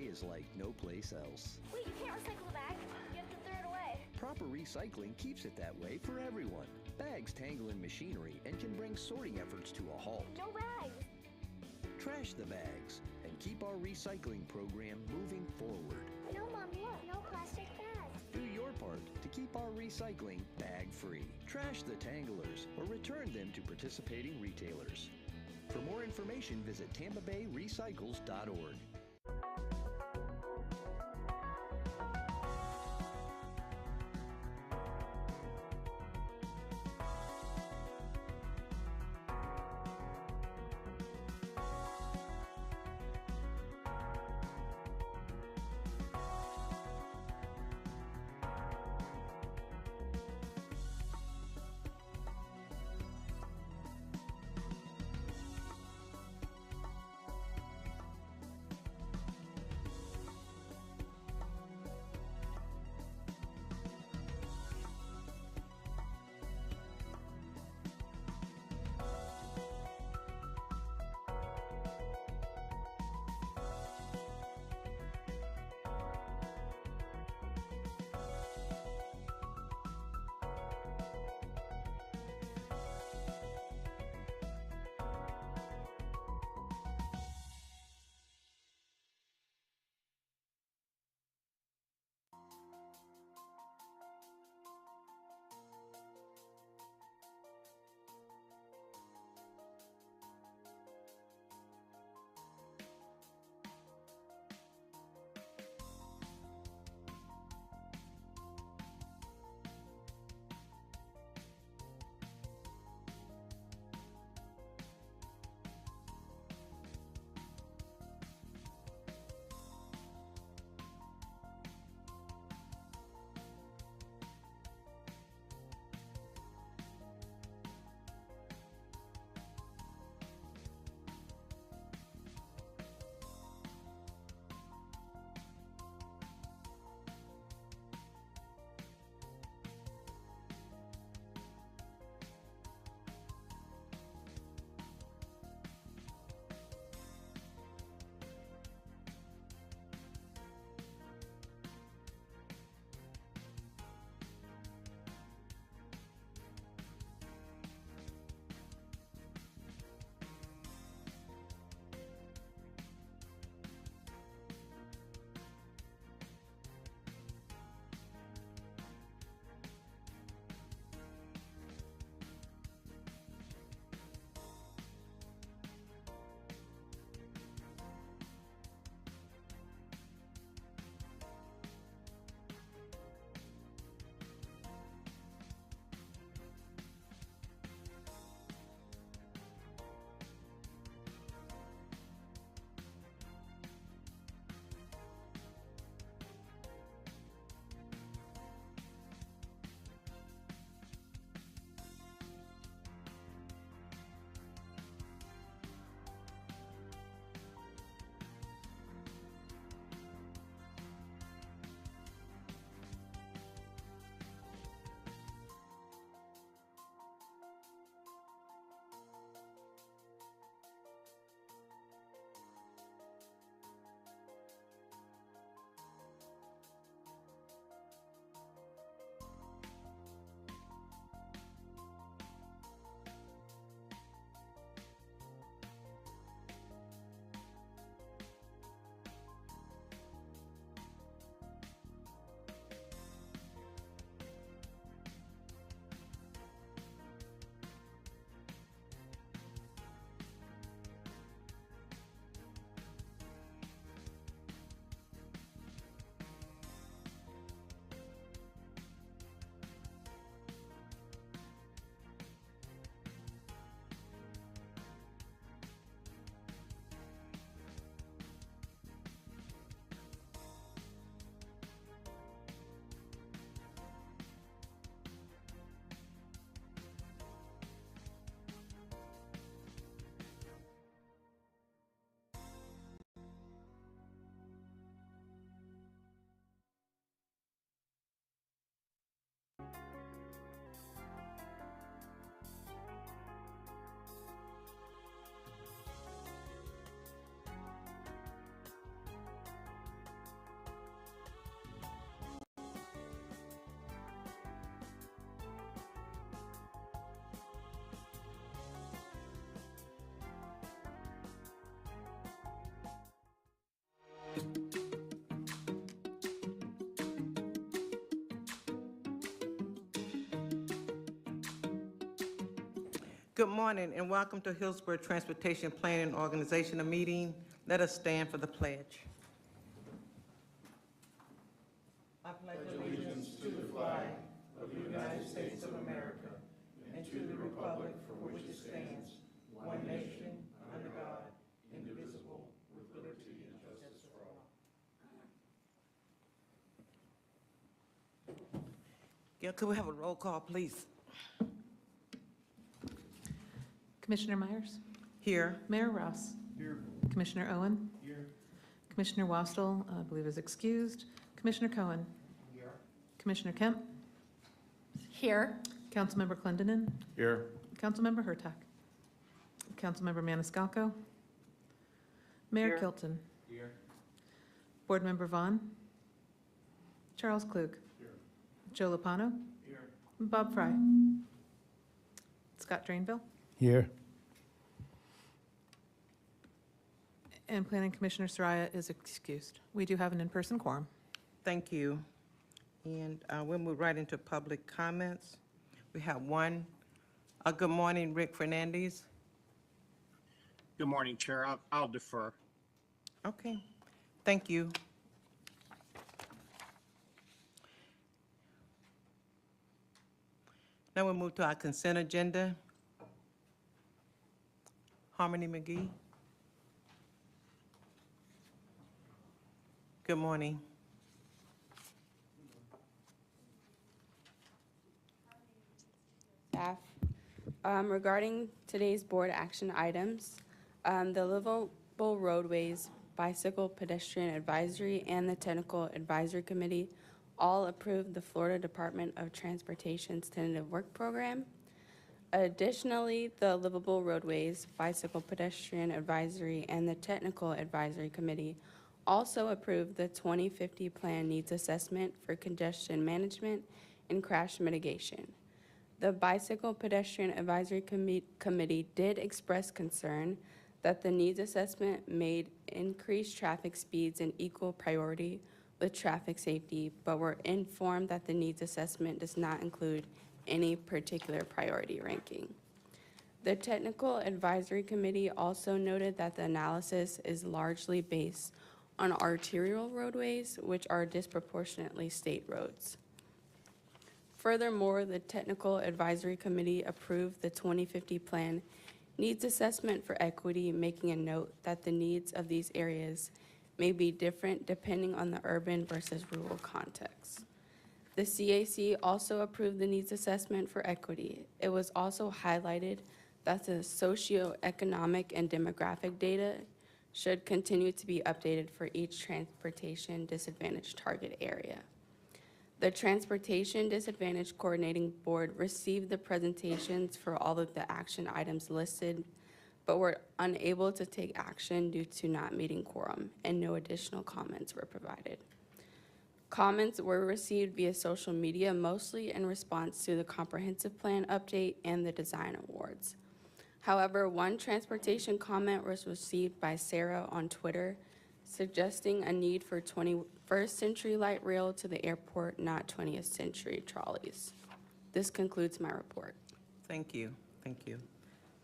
is like no place else. Wait, you can't recycle the bag. You have to throw it away. Proper recycling keeps it that way for everyone. Bags tangle in machinery and can bring sorting efforts to a halt. No bags. Trash the bags and keep our recycling program moving forward. No, Mom, look. No plastic bags. Do your part to keep our recycling bag-free. Trash the tanglers or return them to participating retailers. For more information, visit TampaBayRecycles.org. Good morning and welcome to Hillsborough Transportation Planning Organization, a meeting. Let us stand for the pledge. I pledge allegiance to the flag of the United States of America and to the republic for which it stands, one nation, under God, indivisible, with liberty and justice for all. Yeah, could we have a roll call, please? Commissioner Myers? Here. Mayor Ross? Here. Commissioner Owen? Here. Commissioner Wastel, I believe, is excused. Commissioner Cohen? Here. Commissioner Kemp? Here. Councilmember Clendenin? Here. Councilmember Hurtak? Councilmember Maniscalco? Mayor Here. Kilton? Here. Board Member Vaughn? Charles Klug? Here. Joe Lopano? Here. Bob Fry? Scott Drainville? Here. And Planning Commissioner Soraya is excused. We do have an in-person quorum. Thank you. And we'll move right into public comments. We have one. Good morning, Rick Fernandez. Good morning, Chair. I'll defer. Okay, thank you. Now we'll move to our consent agenda. Harmony McGee. Good morning. Staff. Regarding today's board action items, the Livable Roadways, Bicycle Pedestrian Advisory, and the Technical Advisory Committee all approved the Florida Department of Transportation's tentative work program. Additionally, the Livable Roadways, Bicycle Pedestrian Advisory, and the Technical Advisory Committee also approved the 2050 Plan Needs Assessment for Congestion Management and Crash Mitigation. The Bicycle Pedestrian Advisory Committee did express concern that the needs assessment made increased traffic speeds an equal priority with traffic safety, but were informed that the needs assessment does not include any particular priority ranking. The Technical Advisory Committee also noted that the analysis is largely based on arterial roadways, which are disproportionately state roads. Furthermore, the Technical Advisory Committee approved the 2050 Plan Needs Assessment for Equity, making a note that the needs of these areas may be different depending on the urban versus rural context. The CAC also approved the Needs Assessment for Equity. It was also highlighted that the socioeconomic and demographic data should continue to be updated for each transportation disadvantaged target area. The Transportation Disadvantage Coordinating Board received the presentations for all of the action items listed, but were unable to take action due to not meeting quorum, and no additional comments were provided. Comments were received via social media, mostly in response to the comprehensive plan update and the design awards. However, one transportation comment was received by Sarah on Twitter, suggesting a need for 21st century light rail to the airport, not 20th century trolleys. This concludes my report. Thank you, thank you.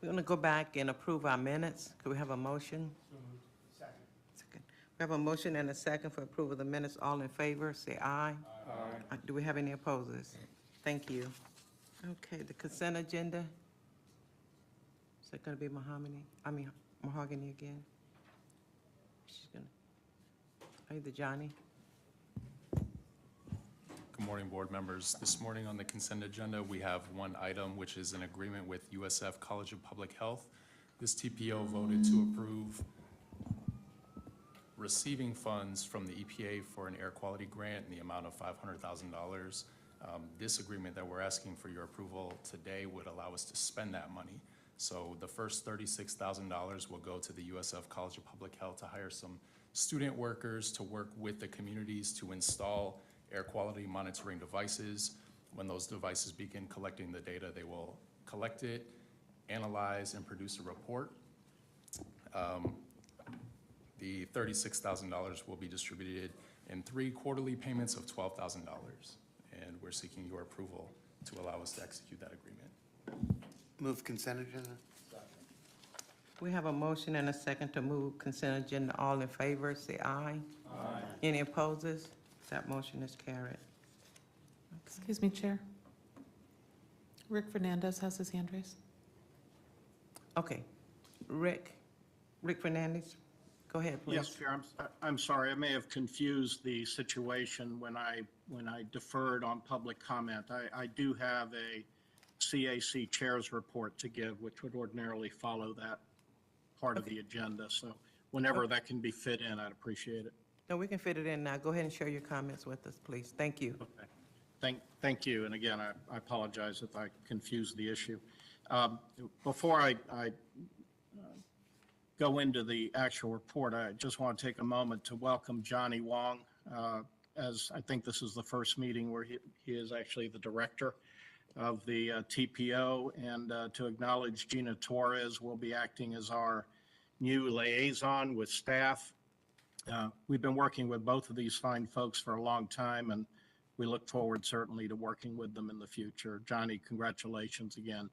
We're going to go back and approve our minutes. Could we have a motion? So moved. Second. Second. We have a motion and a second for approval of the minutes. All in favor, say aye. Aye. Do we have any opposers? Thank you. Okay, the consent agenda. Is that going to be Mahogany again? She's going to, either Johnny? Good morning, board members. This morning on the consent agenda, we have one item, which is an agreement with USF College of Public Health. This TPO voted to approve receiving funds from the EPA for an air quality grant in the amount of $500,000. This agreement that we're asking for your approval today would allow us to spend that money. So the first $36,000 will go to the USF College of Public Health to hire some student workers to work with the communities to install air quality monitoring devices. When those devices begin collecting the data, they will collect it, analyze, and produce a report. The $36,000 will be distributed in 3 quarterly payments of $12,000, and we're seeking your approval to allow us to execute that agreement. Move consent agenda. We have a motion and a second to move consent agenda. All in favor, say aye. Aye. Any opposes? That motion is carried. Excuse me, Chair. Rick Fernandez has his hand raised. Okay. Rick Fernandez, go ahead, please. Yes, Chair, I'm sorry, I may have confused the situation when I deferred on public comment. I do have a CAC Chair's report to give, which would ordinarily follow that part of the agenda. So whenever that can be fit in, I'd appreciate it. No, we can fit it in now. Go ahead and share your comments with us, please. Thank you. Okay. Thank you. And again, I apologize if I confused the issue. Before I go into the actual report, I just want to take a moment to welcome Johnny Wong, as I think this is the first meeting where he is actually the director of the TPO, and to acknowledge Gina Torres will be acting as our new liaison with staff. We've been working with both of these fine folks for a long time, and we look forward certainly to working with them in the future. Johnny, congratulations again.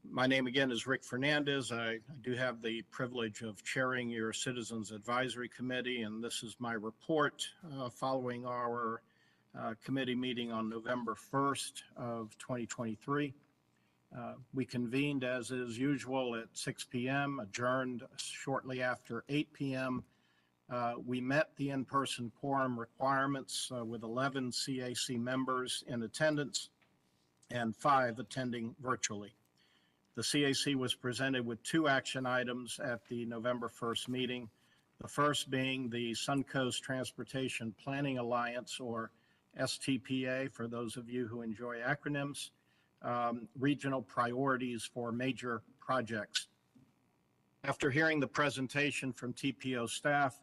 My name again is Rick Fernandez. I do have the privilege of chairing your Citizens Advisory Committee, and this is my report following our committee meeting on November 1st of 2023. We convened as is usual at 6 p.m., adjourned shortly after 8 p.m. We met the in-person quorum requirements with 11 CAC members in attendance and 5 attending virtually. The CAC was presented with 2 action items at the November 1st meeting, the first being the Suncoast Transportation Planning Alliance, or STPA, for those of you who enjoy acronyms, regional priorities for major projects. After hearing the presentation from TPO staff,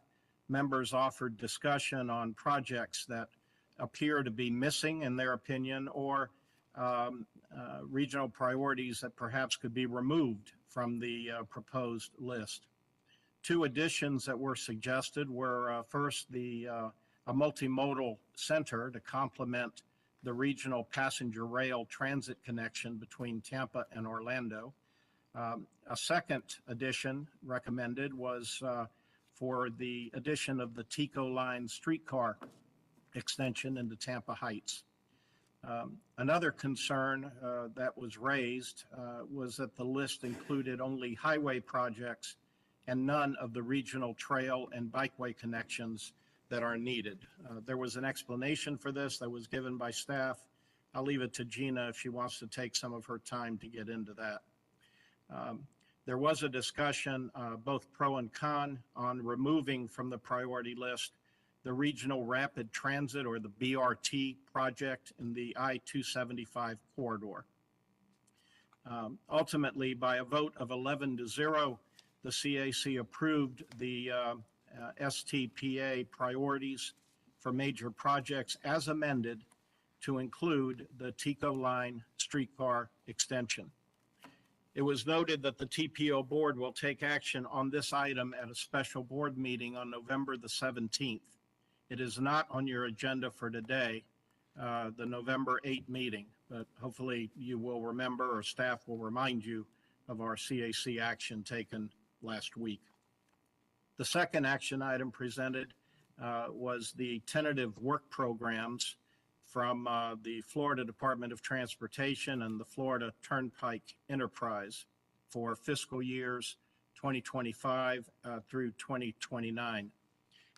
members offered discussion on projects that appear to be missing in their opinion, or regional priorities that perhaps could be removed from the proposed list. 2 additions that were suggested were first, a multimodal center to complement the regional passenger rail transit connection between Tampa and Orlando. A second addition recommended was for the addition of the Tico Line streetcar extension into Tampa Heights. Another concern that was raised was that the list included only highway projects and none of the regional trail and bikeway connections that are needed. There was an explanation for this that was given by staff. I'll leave it to Gina if she wants to take some of her time to get into that. There was a discussion, both pro and con, on removing from the priority list the Regional Rapid Transit, or the BRT project, in the I-275 corridor. Ultimately, by a vote of 11-0, the CAC approved the STPA priorities for major projects as amended to include the Tico Line streetcar extension. It was noted that the TPO board will take action on this item at a special board meeting on November the 17th. It is not on your agenda for today, the November 8 meeting, but hopefully you will remember, or staff will remind you of our CAC action taken last week. The second action item presented was the tentative work programs from the Florida Department of Transportation and the Florida Turnpike Enterprise for fiscal years 2025 through 2029.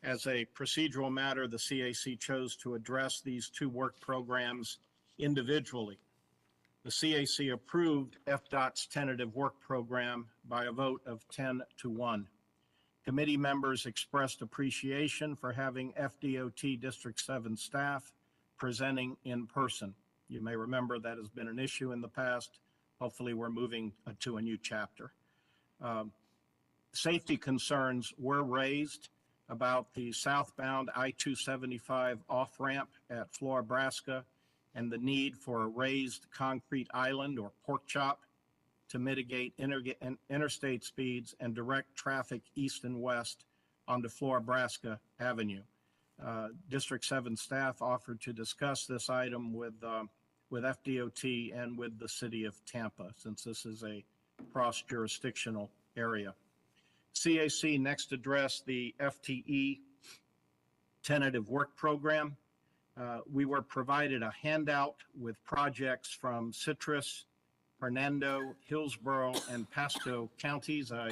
As a procedural matter, the CAC chose to address these 2 work programs individually. The CAC approved FDOT's tentative work program by a vote of 10-1. Committee members expressed appreciation for having FDOT District 7 staff presenting in person. You may remember that has been an issue in the past. Hopefully we're moving to a new chapter. Safety concerns were raised about the southbound I-275 off-ramp at Florabraska and the need for a raised concrete island, or pork chop, to mitigate interstate speeds and direct traffic east and west onto Florabraska Avenue. District 7 staff offered to discuss this item with with FDOT and with the city of Tampa, since this is a cross-jurisdictional area. CAC next addressed the FTE tentative work program. We were provided a handout with projects from Citrus, Hernando, Hillsborough, and Pasco counties. I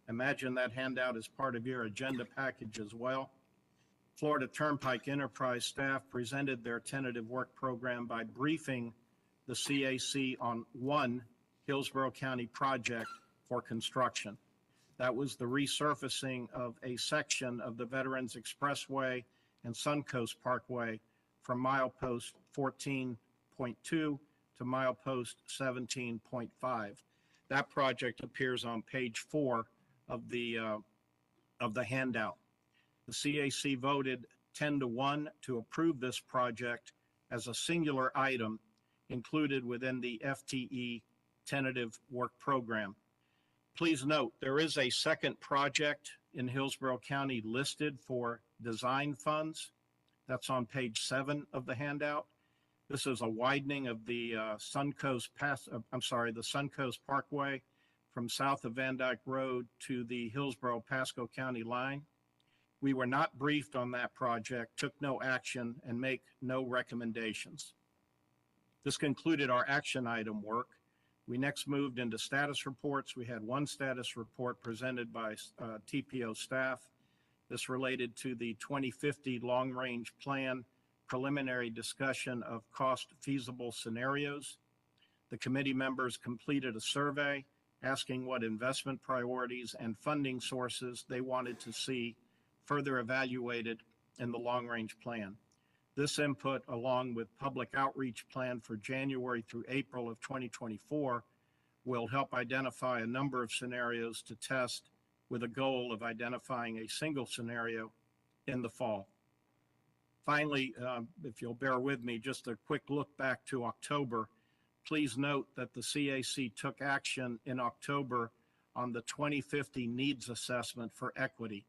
imagine that handout is part of your agenda package as well. Florida Turnpike Enterprise staff presented their tentative work program by briefing the CAC on one Hillsborough County project for construction. That was the resurfacing of a section of the Veterans Expressway and Suncoast Parkway from milepost 14.2 to milepost 17.5. That project appears on page 4 of the handout. The CAC voted 10-1 to approve this project as a singular item included within the FTE tentative work program. Please note, there is a second project in Hillsborough County listed for design funds. That's on page 7 of the handout. This is a widening of the Suncoast Parkway from south of Van Dyke Road to the Hillsborough Pasco County line. We were not briefed on that project, took no action, and make no recommendations. This concluded our action item work. We next moved into status reports. We had one status report presented by TPO staff. This related to the 2050 long-range plan preliminary discussion of cost feasible scenarios. The committee members completed a survey asking what investment priorities and funding sources they wanted to see further evaluated in the long-range plan. This input, along with public outreach plan for January through April of 2024, will help identify a number of scenarios to test with a goal of identifying a single scenario in the fall. Finally, if you'll bear with me, just a quick look back to October. Please note that the CAC took action in October on the 2050 needs assessment for equity,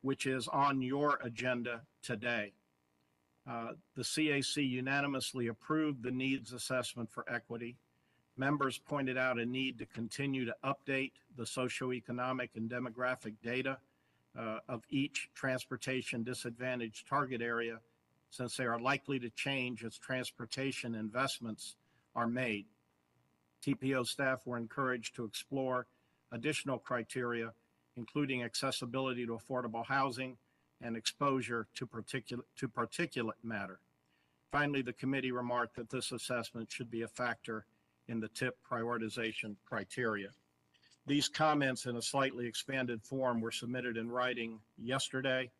which is on your agenda today. The CAC unanimously approved the needs assessment for equity. Members pointed out a need to continue to update the socioeconomic and demographic data of each transportation disadvantaged target area, since they are likely to change as transportation investments are made. TPO staff were encouraged to explore additional criteria, including accessibility to affordable housing and exposure to particulate matter. Finally, the committee remarked that this assessment should be a factor in the TIP prioritization criteria. These comments in a slightly expanded form were submitted in writing yesterday.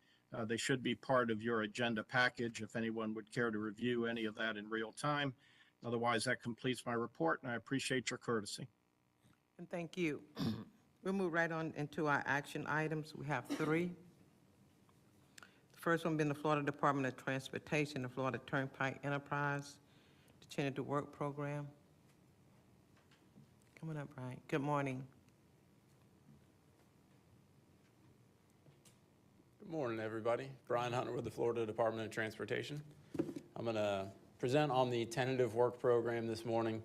They should be part of your agenda package if anyone would care to review any of that in real time. Otherwise, that completes my report, and I appreciate your courtesy. And thank you. We'll move right on into our action items. We have 3. The first one being the Florida Department of Transportation, the Florida Turnpike Enterprise, the tentative work program. Come on up, Brian. Good morning. Good morning, everybody. Brian Hunter with the Florida Department of Transportation. I'm going to present on the tentative work program this morning.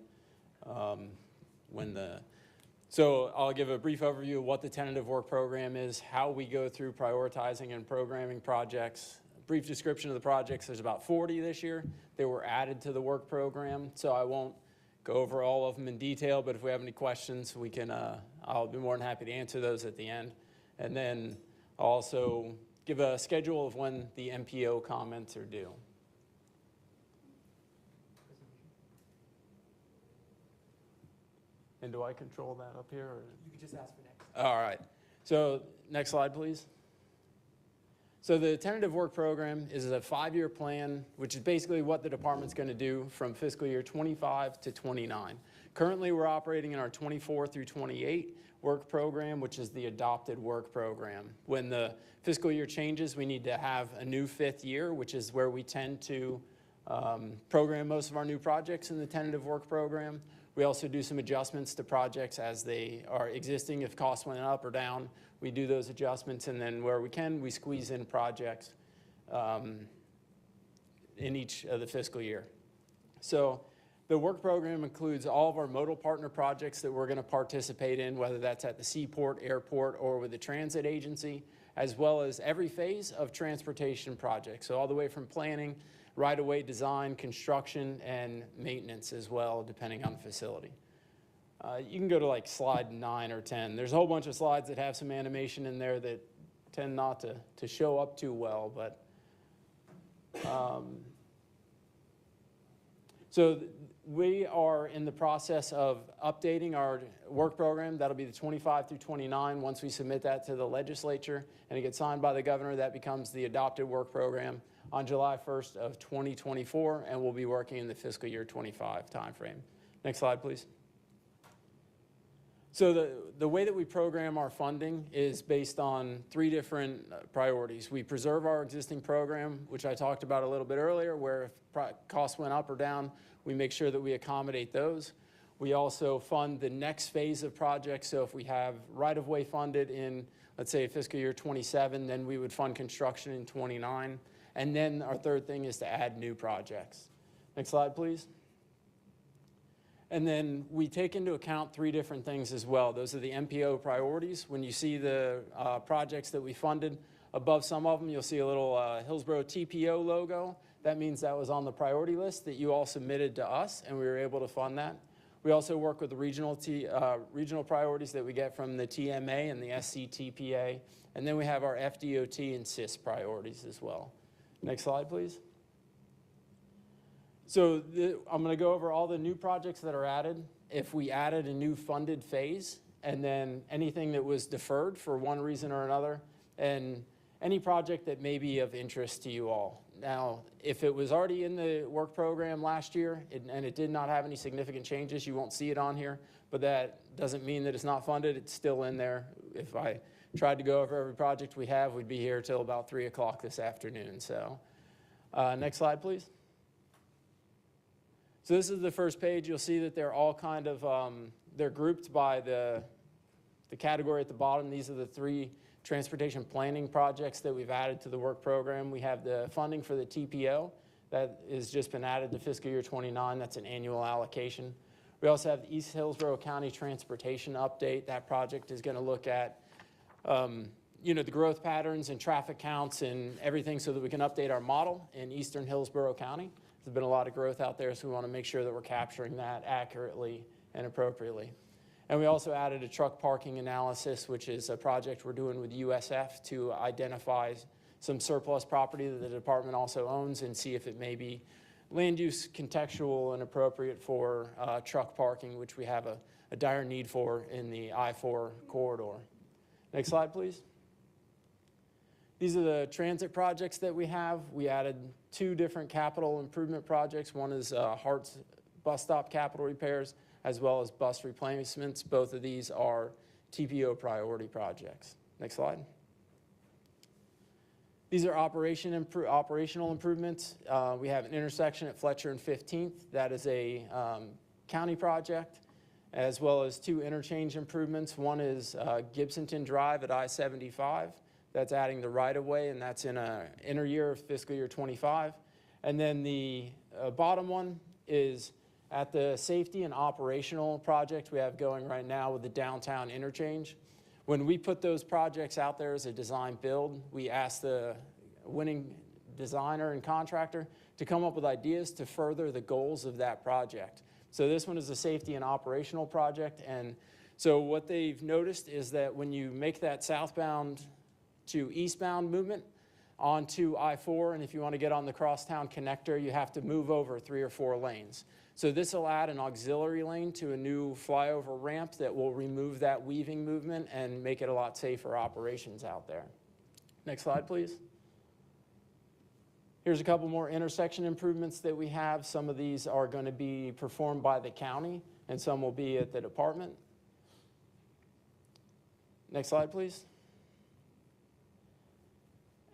So I'll give a brief overview of what the tentative work program is, how we go through prioritizing and programming projects, a brief description of the projects. There's about 40 this year. They were added to the work program, so I won't go over all of them in detail, but if we have any questions, we can, I'll be more than happy to answer those at the end. And then I'll also give a schedule of when the MPO comments are due. And do I control that up here? Or? You can just ask for next. All right. So next slide, please. So the tentative work program is a 5-year plan, which is basically what the department's going to do from fiscal year 25 to 29. Currently, we're operating in our 24 through 28 work program, which is the adopted work program. When the fiscal year changes, we need to have a new 5th year, which is where we tend to program most of our new projects in the tentative work program. We also do some adjustments to projects as they are existing. If costs went up or down, we do those adjustments, and then where we can, we squeeze in projects in each of the fiscal year. So The work program includes all of our modal partner projects that we're going to participate in, whether that's at the seaport, airport, or with the transit agency, as well as every phase of transportation projects. So all the way from planning, right-of-way design, construction, and maintenance as well, depending on the facility. You can go to like slide 9 or 10. There's a whole bunch of slides that have some animation in there that tend not to show up too well, but so we are in the process of updating our work program. That'll be the 25 through 29. Once we submit that to the legislature and it gets signed by the governor, that becomes the adopted work program on July 1st of 2024, and we'll be working in the fiscal year 25 timeframe. Next slide, please. So the way that we program our funding is based on 3 different priorities. We preserve our existing program, which I talked about a little bit earlier, where if costs went up or down, we make sure that we accommodate those. We also fund the next phase of projects. So if we have right-of-way funded in, let's say, fiscal year 27, then we would fund construction in 29. And then our third thing is to add new projects. Next slide, please. And then we take into account 3 different things as well. Those are the MPO priorities. When you see the projects that we funded, above some of them, you'll see a little Hillsborough TPO logo. That means that was on the priority list that you all submitted to us, and we were able to fund that. We also work with the regional priorities that we get from the TMA and the SCTPA. And then we have our FDOT and CIS priorities as well. Next slide, please. So I'm going to go over all the new projects that are added. If we added a new funded phase, and then anything that was deferred for one reason or another, and any project that may be of interest to you all. Now, if it was already in the work program last year and it did not have any significant changes, you won't see it on here, but that doesn't mean that it's not funded. It's still in there. If I tried to go over every project we have, we'd be here till about 3 o'clock this afternoon. So next slide, please. So this is the first page. You'll see that they're all kind of, they're grouped by the category at the bottom. These are the 3 transportation planning projects that we've added to the work program. We have the funding for the TPO that has just been added to fiscal year 29. That's an annual allocation. We also have the East Hillsborough County Transportation Update. That project is going to look at the growth patterns and traffic counts and everything so that we can update our model in eastern Hillsborough County. There's been a lot of growth out there, so we want to make sure that we're capturing that accurately and appropriately. And we also added a truck parking analysis, which is a project we're doing with USF to identify some surplus property that the department also owns and see if it may be land use contextual and appropriate for truck parking, which we have a dire need for in the I-4 corridor. Next slide, please. These are the transit projects that we have. We added 2 different capital improvement projects. One is Hart's bus stop capital repairs, as well as bus replacements. Both of these are TPO priority projects. Next slide. These are operational improvements. We have an intersection at Fletcher and 15th. That is a county project, as well as 2 interchange improvements. One is Gibsonton Drive at I-75. That's adding the right-of-way, and that's in an inner year of fiscal year 25. And then the bottom one is at the safety and operational project we have going right now with the downtown interchange. When we put those projects out there as a design build, we ask the winning designer and contractor to come up with ideas to further the goals of that project. So this one is a safety and operational project. And so what they've noticed is that when you make that southbound to eastbound movement onto I-4, and if you want to get on the crosstown connector, you have to move over 3 or 4 lanes. So this will add an auxiliary lane to a new flyover ramp that will remove that weaving movement and make it a lot safer operations out there. Next slide, please. Here's a couple more intersection improvements that we have. Some of these are going to be performed by the county, and some will be at the department. Next slide, please.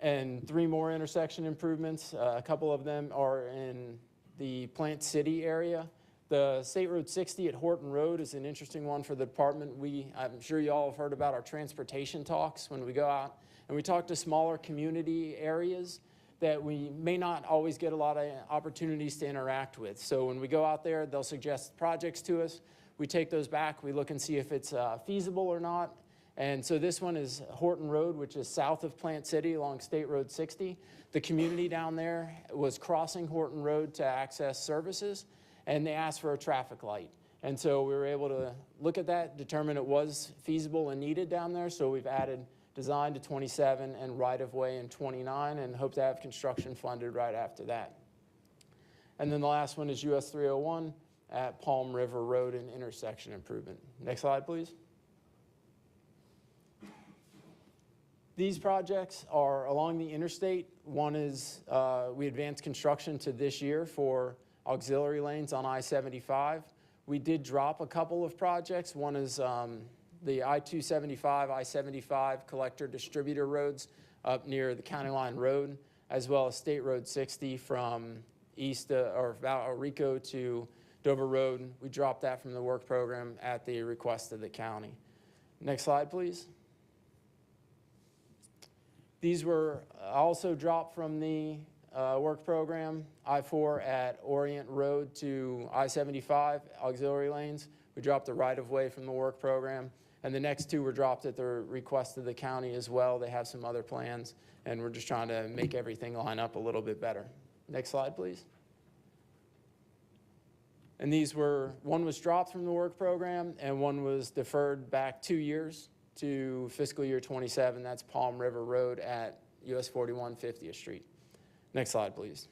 And 3 more intersection improvements. A couple of them are in the Plant City area. The State Road 60 at Horton Road is an interesting one for the department. I'm sure you all have heard about our transportation talks when we go out and we talk to smaller community areas. that we may not always get a lot of opportunities to interact with. So when we go out there, they'll suggest projects to us. We take those back, we look and see if it's feasible or not. And so this one is Horton Road, which is south of Plant City along State Road 60. The community down there was crossing Horton Road to access services, and they asked for a traffic light. And so we were able to look at that, determine it was feasible and needed down there, so we've added design to 27 and right-of-way in 29, and hope to have construction funded right after that. And then the last one is US 301 at Palm River Road and intersection improvement. Next slide, please. These projects are along the interstate. One is we advanced construction to this year for auxiliary lanes on I-75. We did drop a couple of projects. One is the I-275, I-75 collector distributor roads up near the County Line Road, as well as State Road 60 from east or Valrico to Dover Road. We dropped that from the work program at the request of the county. Next slide, please. These were also dropped from the work program, I-4 at Orient Road to I-75 auxiliary lanes. We dropped the right-of-way from the work program. And the next two were dropped at the request of the county as well. They have some other plans, and we're just trying to make everything line up a little bit better. Next slide, please. And these were, one was dropped from the work program, and one was deferred back 2 years to fiscal year 27. That's Palm River Road at US 41 50th Street. Next slide, please.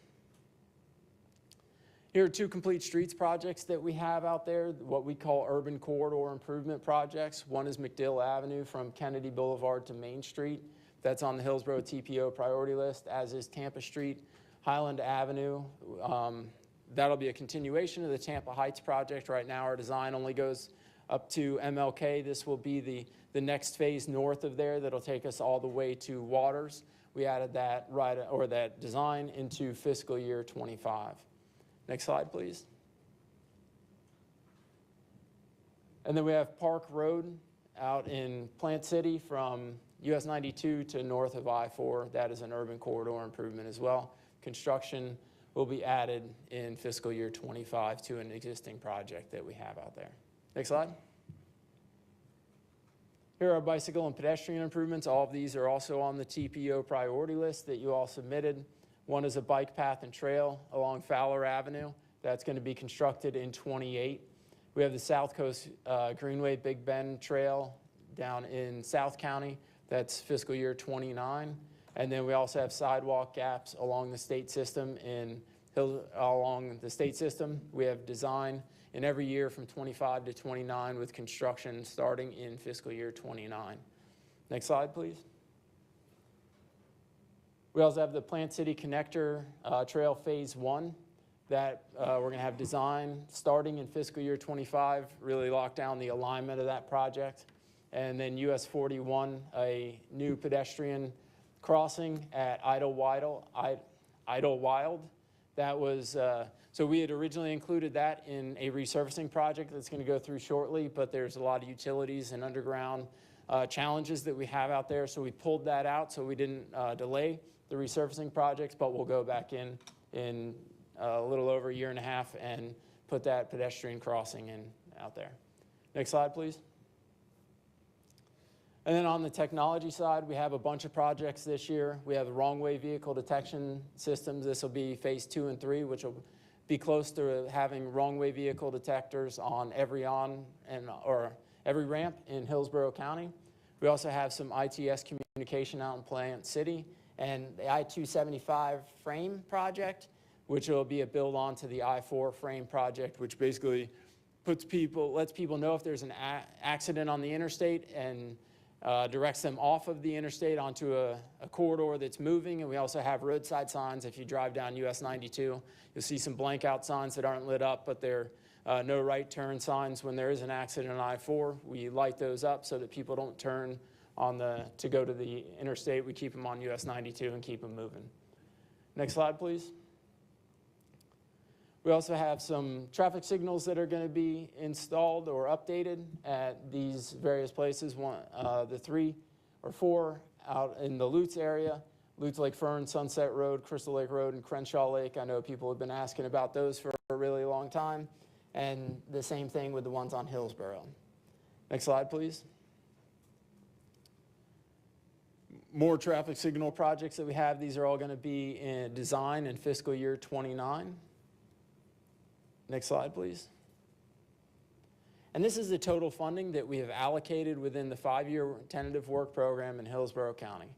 Here are two complete streets projects that we have out there, what we call urban corridor improvement projects. One is McDill Avenue from Kennedy Boulevard to Main Street. That's on the Hillsborough TPO priority list, as is Tampa Street. Highland Avenue, that'll be a continuation of the Tampa Heights project. Right now our design only goes up to MLK. This will be the next phase north of there that'll take us all the way to Waters. We added that that design into fiscal year 25. Next slide, please. And then we have Park Road out in Plant City from US 92 to north of I-4. That is an urban corridor improvement as well. Construction will be added in fiscal year 25 to an existing project that we have out there. Next slide. Here are bicycle and pedestrian improvements. All of these are also on the TPO priority list that you all submitted. One is a bike path and trail along Fowler Avenue. That's going to be constructed in 28. We have the South Coast Greenway Big Bend Trail down in South County. That's fiscal year 29. And then we also have sidewalk gaps along the state system along the state system. We have design in every year from 25 to 29 with construction starting in fiscal year 29. Next slide, please. We also have the Plant City Connector Trail Phase 1 that we're going to have design starting in fiscal year 25, really lock down the alignment of that project. And then US 41, a new pedestrian crossing at Idlewild. That was, so we had originally included that in a resurfacing project that's going to go through shortly, but there's a lot of utilities and underground challenges that we have out there, so we pulled that out so we didn't delay the resurfacing projects, but we'll go back in a little over a year and a half and put that pedestrian crossing in out there. Next slide, please. And then on the technology side, we have a bunch of projects this year. We have the wrong way vehicle detection systems. This will be phase 2 and 3, which will be close to having wrong way vehicle detectors on every ramp in Hillsborough County. We also have some ITS communication out in Plant City, and the I-275 frame project, which will be a build on to the I-4 frame project, which basically lets people know if there's an accident on the interstate and directs them off of the interstate onto a corridor that's moving. And we also have roadside signs. If you drive down US 92, you'll see some blank out signs that aren't lit up, but they're no right turn signs when there is an accident on I-4. We light those up so that people don't turn to go to the interstate. We keep them on US 92 and keep them moving. Next slide, please. We also have some traffic signals that are going to be installed or updated at these various places. The 3 or 4 out in the Lutz area Lutz Lake Fern, Sunset Road, Crystal Lake Road, and Crenshaw Lake. I know people have been asking about those for a really long time. And the same thing with the ones on Hillsborough. Next slide, please. More traffic signal projects that we have. These are all going to be in design in fiscal year 29. Next slide, please. And this is the total funding that we have allocated within the 5-year tentative work program in Hillsborough County.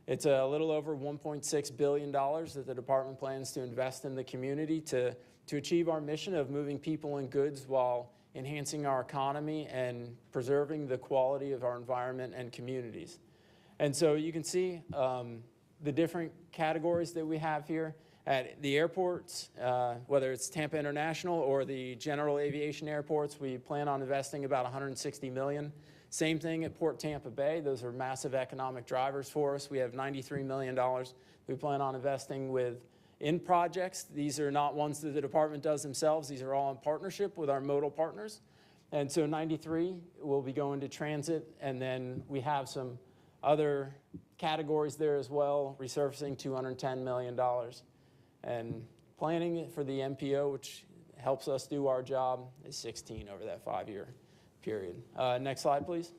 It's a little over $1.6 billion that the department plans to invest in the community to achieve our mission of moving people and goods while enhancing our economy and preserving the quality of our environment and communities. And so you can see the different categories that we have here. At the airports, whether it's Tampa International or the general aviation airports, we plan on investing about $160 million. Same thing at Port Tampa Bay. Those are massive economic drivers for us. We have $93 million we plan on investing in projects. These are not ones that the department does themselves. These are all in partnership with our modal partners. And so 93 will be going to transit, and then we have some other categories there as well, resurfacing $210 million. And planning for the MPO, which helps us do our job, is 16 over that 5-year period. Next slide, please.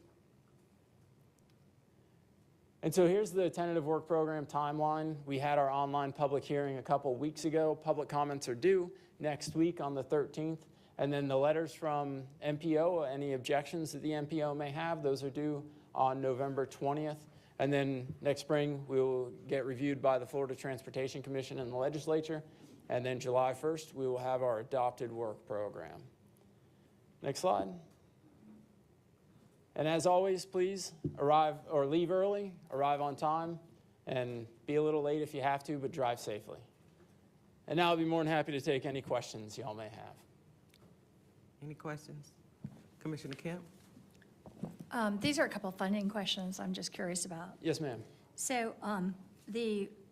And so here's the tentative work program timeline. We had our online public hearing a couple weeks ago. Public comments are due next week on the 13th. And then the letters from MPO, any objections that the MPO may have, those are due on November 20th. And then next spring, we will get reviewed by the Florida Transportation Commission and the legislature. And then July 1st, we will have our adopted work program. Next slide. And as always, please arrive or leave early, arrive on time, and be a little late if you have to, but drive safely. And now I'll be more than happy to take any questions y'all may have. Any questions? Commissioner Kemp? These are a couple of funding questions I'm just curious about. Yes, ma'am. So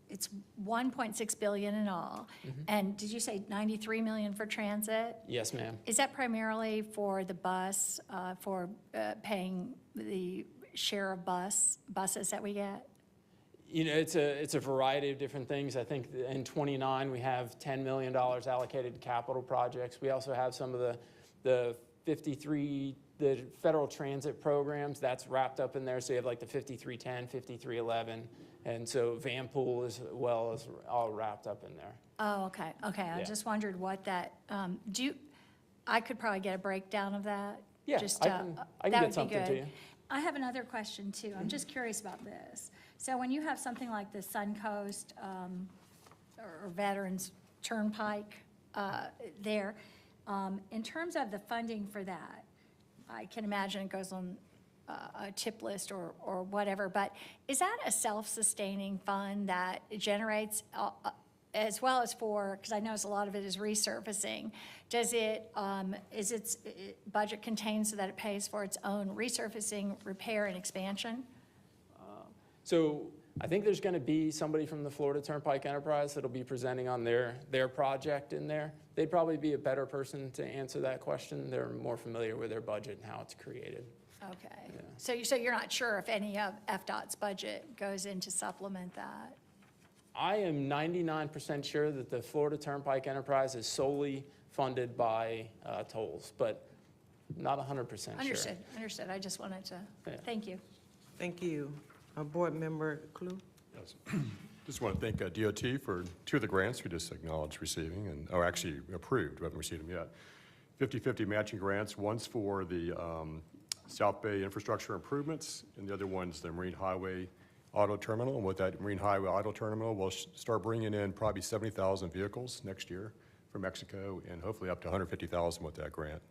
it's $1.6 billion in all. And did you say $93 million for transit? Yes, ma'am. Is that primarily for the bus, for paying the share of buses that we get? You know, it's a variety of different things. I think in 29, we have $10 million allocated to capital projects. We also have some of the federal transit programs, that's wrapped up in there. So you have like the 5310, 5311, and so van pool as well as all wrapped up in there. Oh, okay. I Yeah. just wondered what that, I could probably get a breakdown of that. Yeah, Just, I can that get would be something to good. you. I have another question too. I'm just curious about this. So when you have something like the Suncoast or Veterans Turnpike there, in terms of the funding for that, I can imagine it goes on a tip list or whatever, but is that a self-sustaining fund that generates, as well as for, because I know a lot of it is resurfacing, is its budget contained so that it pays for its own resurfacing, repair, and expansion? So I think there's going to be somebody from the Florida Turnpike Enterprise that'll be presenting on their project in there. They'd probably be a better person to answer that question. They're more familiar with their budget and how it's created. Okay. Yeah. So you're not sure if any of FDOT's budget goes in to supplement that? I am 99% sure that the Florida Turnpike Enterprise is solely funded by tolls, but not 100% sure. Understood. I just wanted to, Yeah. thank you. Thank you. Board Member Klug? Yes. Just want to thank DOT for 2 of the grants we just acknowledged receiving, or actually approved, we haven't received them yet. 50/50 matching grants, one's for the South Bay infrastructure improvements, and the other one's the Marine Highway Auto Terminal. And with that Marine Highway Auto Terminal, we'll start bringing in probably 70,000 vehicles next year from Mexico, and hopefully up to 150,000 with that grant.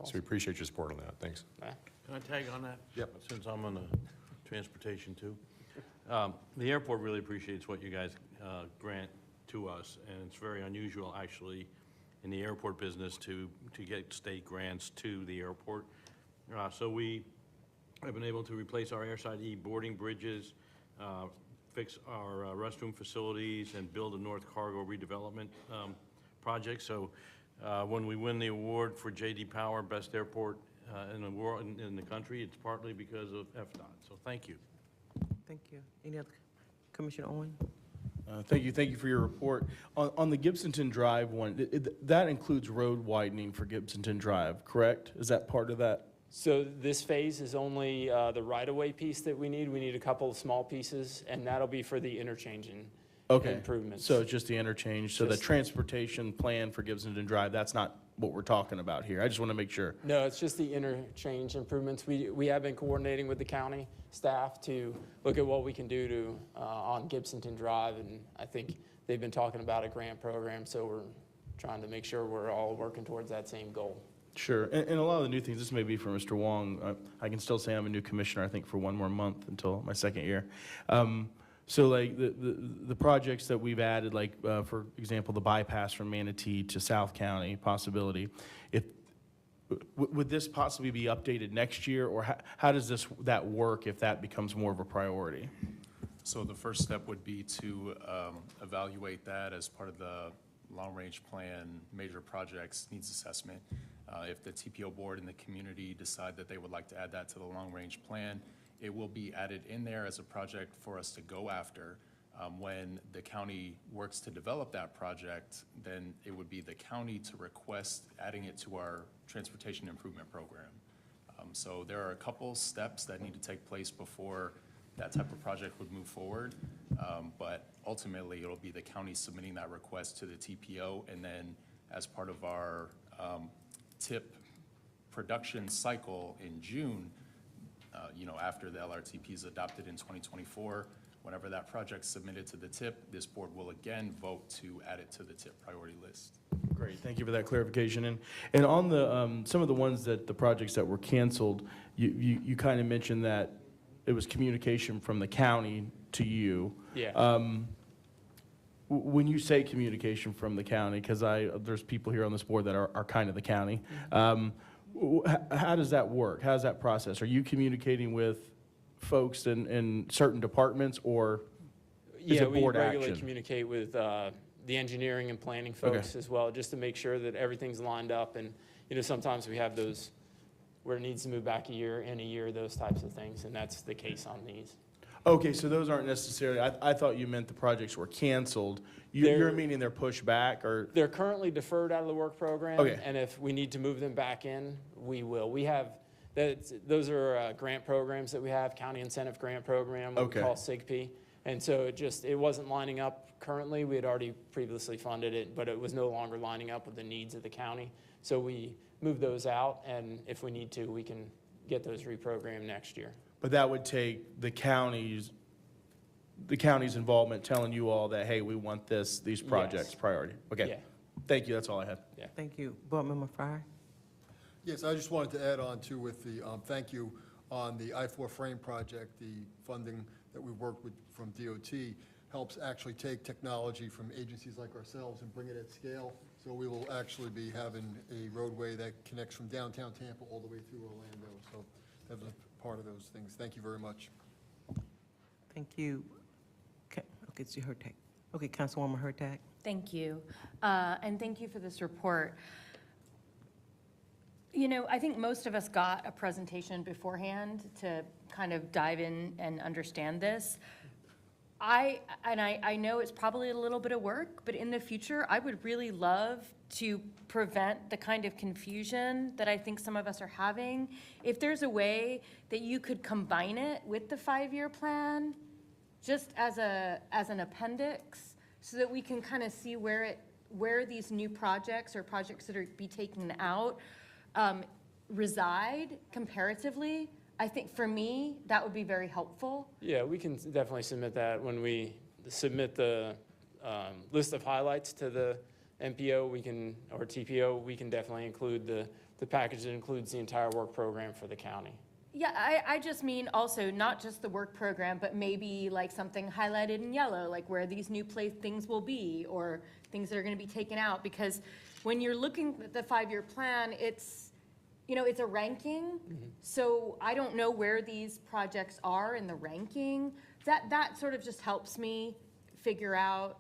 So we appreciate your support on that. Thanks. Can I tag on that? Yep. Since I'm on the transportation too. The airport really appreciates what you guys grant to us, and it's very unusual actually in the airport business to get state grants to the airport. So we have been able to replace our airside boarding bridges, fix our restroom facilities, and build a North Cargo redevelopment project. So when we win the award for J.D. Power Best Airport in the world, in the country, it's partly because of FDOT. So thank you. Thank you. Any other Commissioner Owen? Thank you for your report. On the Gibsonton Drive one, that includes road widening for Gibsonton Drive, correct? Is that part of that? So this phase is only the right-of-way piece that we need. We need a couple of small pieces, and that'll be for the interchange and improvements. So it's just the interchange. So the Just- transportation plan for Gibsonton Drive, that's not what we're talking about here. I just want to make sure. No, it's just the interchange improvements. We have been coordinating with the county staff to look at what we can do to, on Gibsonton Drive, and I think they've been talking about a grant program, so we're trying to make sure we're all working towards that same goal. Sure. And a lot of the new things, this may be for Mr. Wong. I can still say I'm a new commissioner, I think, for one more month until my second year. So like the projects that we've added, like, for example, the bypass from Manatee to South County possibility, would this possibly be updated next year, or how does that work if that becomes more of a priority? So the first step would be to evaluate that as part of the long-range plan, major projects needs assessment. If the TPO board and the community decide that they would like to add that to the long-range plan, it will be added in there as a project for us to go after. When the county works to develop that project, then it would be the county to request adding it to our transportation improvement program. So there are a couple steps that need to take place before that type of project would move forward. But ultimately, it'll be the county submitting that request to the TPO, and then as part of our TIP production cycle in June, after the LRTP is adopted in 2024, whenever that project's submitted to the TIP, this board will again vote to add it to the TIP priority list. Great, thank you for that clarification. And on the some of the ones the projects that were canceled, you kind of mentioned that it was communication from the county to you. Yeah. When you say communication from the county, because there's people here on this board that are kind of the county, how does that work? How does that process? Are you communicating with folks in certain departments, or is it board we regularly action? communicate with the engineering and planning folks as well, just to make sure that everything's lined up. And sometimes we have those where it needs to move back a year, in a year, those types of things, and that's the case on these. Okay, so those aren't necessarily, I thought you meant the projects were canceled. You're meaning they're pushed back, or? They're currently deferred out of the work program. Okay. And if we need to move them back in, we will. We have, those are grant programs that we have, county incentive grant program, what we call SIGP. And so it wasn't lining up currently. We had already previously funded it, but it was no longer lining up with the needs of the county. So we moved those out, and if we need to, we can get those reprogrammed next year. But that would take the county's involvement, telling you all that, hey, we want these projects Yes. priority. Okay. Yeah. Thank you, that's all I have. Yeah. Thank you. Board Member Frye? Yes, I just wanted to add on too with the, thank you on the I-4 frame project. The funding that we worked with from DOT helps actually take technology from agencies like ourselves and bring it at scale. So we will actually be having a roadway that connects from downtown Tampa all the way through Orlando. So that was a part of those things. Thank you very much. Thank you. Okay, it's your Hurtak. Okay, Councilwoman Hurtak. Thank you. And thank you for this report. I think most of us got a presentation beforehand to kind of dive in and understand this. I know it's probably a little bit of work, but in the future, I would really love to prevent the kind of confusion that I think some of us are having. If there's a way that you could combine it with the 5-year plan, just as an appendix, so that we can kind of see where these new projects or projects that are be taken out reside comparatively. I think for me, that would be very helpful. Yeah, we can definitely submit that when we submit the list of highlights to the MPO, or TPO, we can definitely include the package that includes the entire work program for the county. Yeah, I just mean also not just the work program, but maybe like something highlighted in yellow, like where these new things will be, or things that are going to be taken out. Because when you're looking at the 5-year plan, it's a ranking. Mm-hmm. So I don't know where these projects are in the ranking. That sort of just helps me figure out,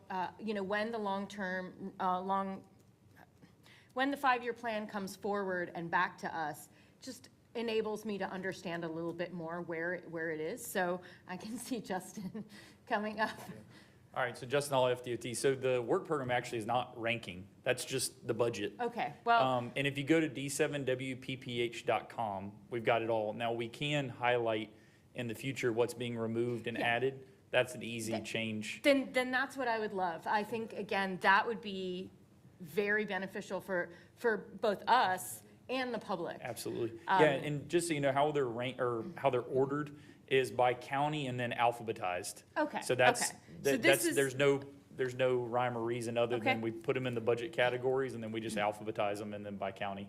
when the 5-year plan comes forward and back to us, just enables me to understand a little bit more where it is. So I can see Justin coming up. All right, so Justin Hall, FDOT. So the work program actually is not ranking. That's just the budget. Okay, well, And if you go to d7wpph.com, we've got it all. Now, we can highlight in the future what's being removed and added. That's an easy change. then that's what I would love. I think, again, that would be very beneficial for both us and the public. Absolutely. Yeah, and just so you know, how they're how they're ordered is by county and then alphabetized. Okay, So that's, okay. So this is- there's no rhyme or reason other than we put them in the budget categories and then we just alphabetize them and then by county.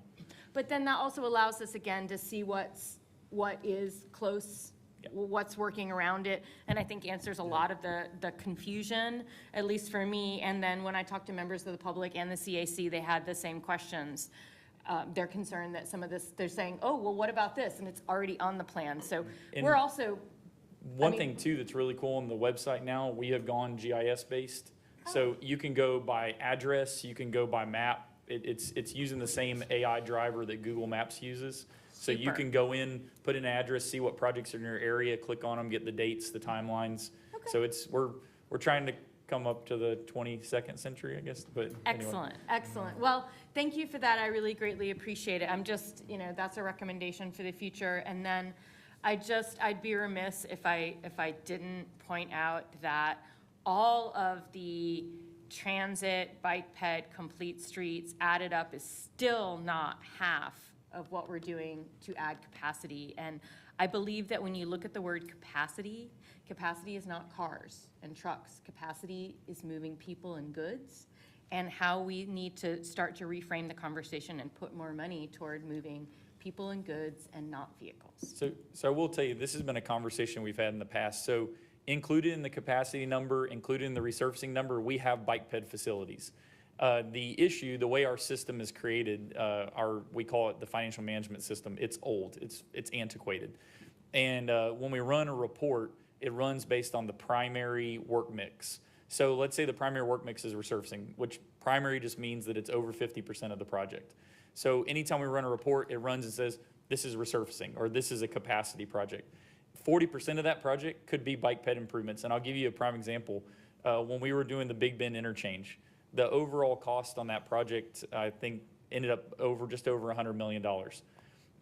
But then that also allows us, again, to see what is close, what's working around it, and I think answers a lot of the confusion, at least for me. And then when I talked to members of the public and the CAC, they had the same questions. They're concerned that some of this, they're saying, oh, well, what about this? And it's already on the plan. So we're also. One thing too that's really cool on the website now, we have gone GIS based. So you can go by address, you can go by map. It's using the same AI driver that Google Maps uses. So you can go in, put in an address, see what projects are in your area, click on them, get the dates, the timelines. So we're trying to come up to the 22nd century, I guess, but anyway. Excellent. Well, thank you for that. I really greatly appreciate it. I'm just, that's a recommendation for the future. And then I'd be remiss if I didn't point out that all of the transit, bike ped, complete streets added up is still not half of what we're doing to add capacity. And I believe that when you look at the word capacity is not cars and trucks. Capacity is moving people and goods, and how we need to start to reframe the conversation and put more money toward moving people and goods and not vehicles. So I will tell you, this has been a conversation we've had in the past. So included in the capacity number, included in the resurfacing number, we have bike ped facilities. The issue, the way our system is created, we call it the financial management system. It's old, it's antiquated. And when we run a report, it runs based on the primary work mix. So let's say the primary work mix is resurfacing, which primary just means that it's over 50% of the project. So anytime we run a report, it runs and says, this is resurfacing, or this is a capacity project. 40% of that project could be bike ped improvements. And I'll give you a prime example. When we were doing the Big Bend interchange, the overall cost on that project, I think, ended up just over $100 million.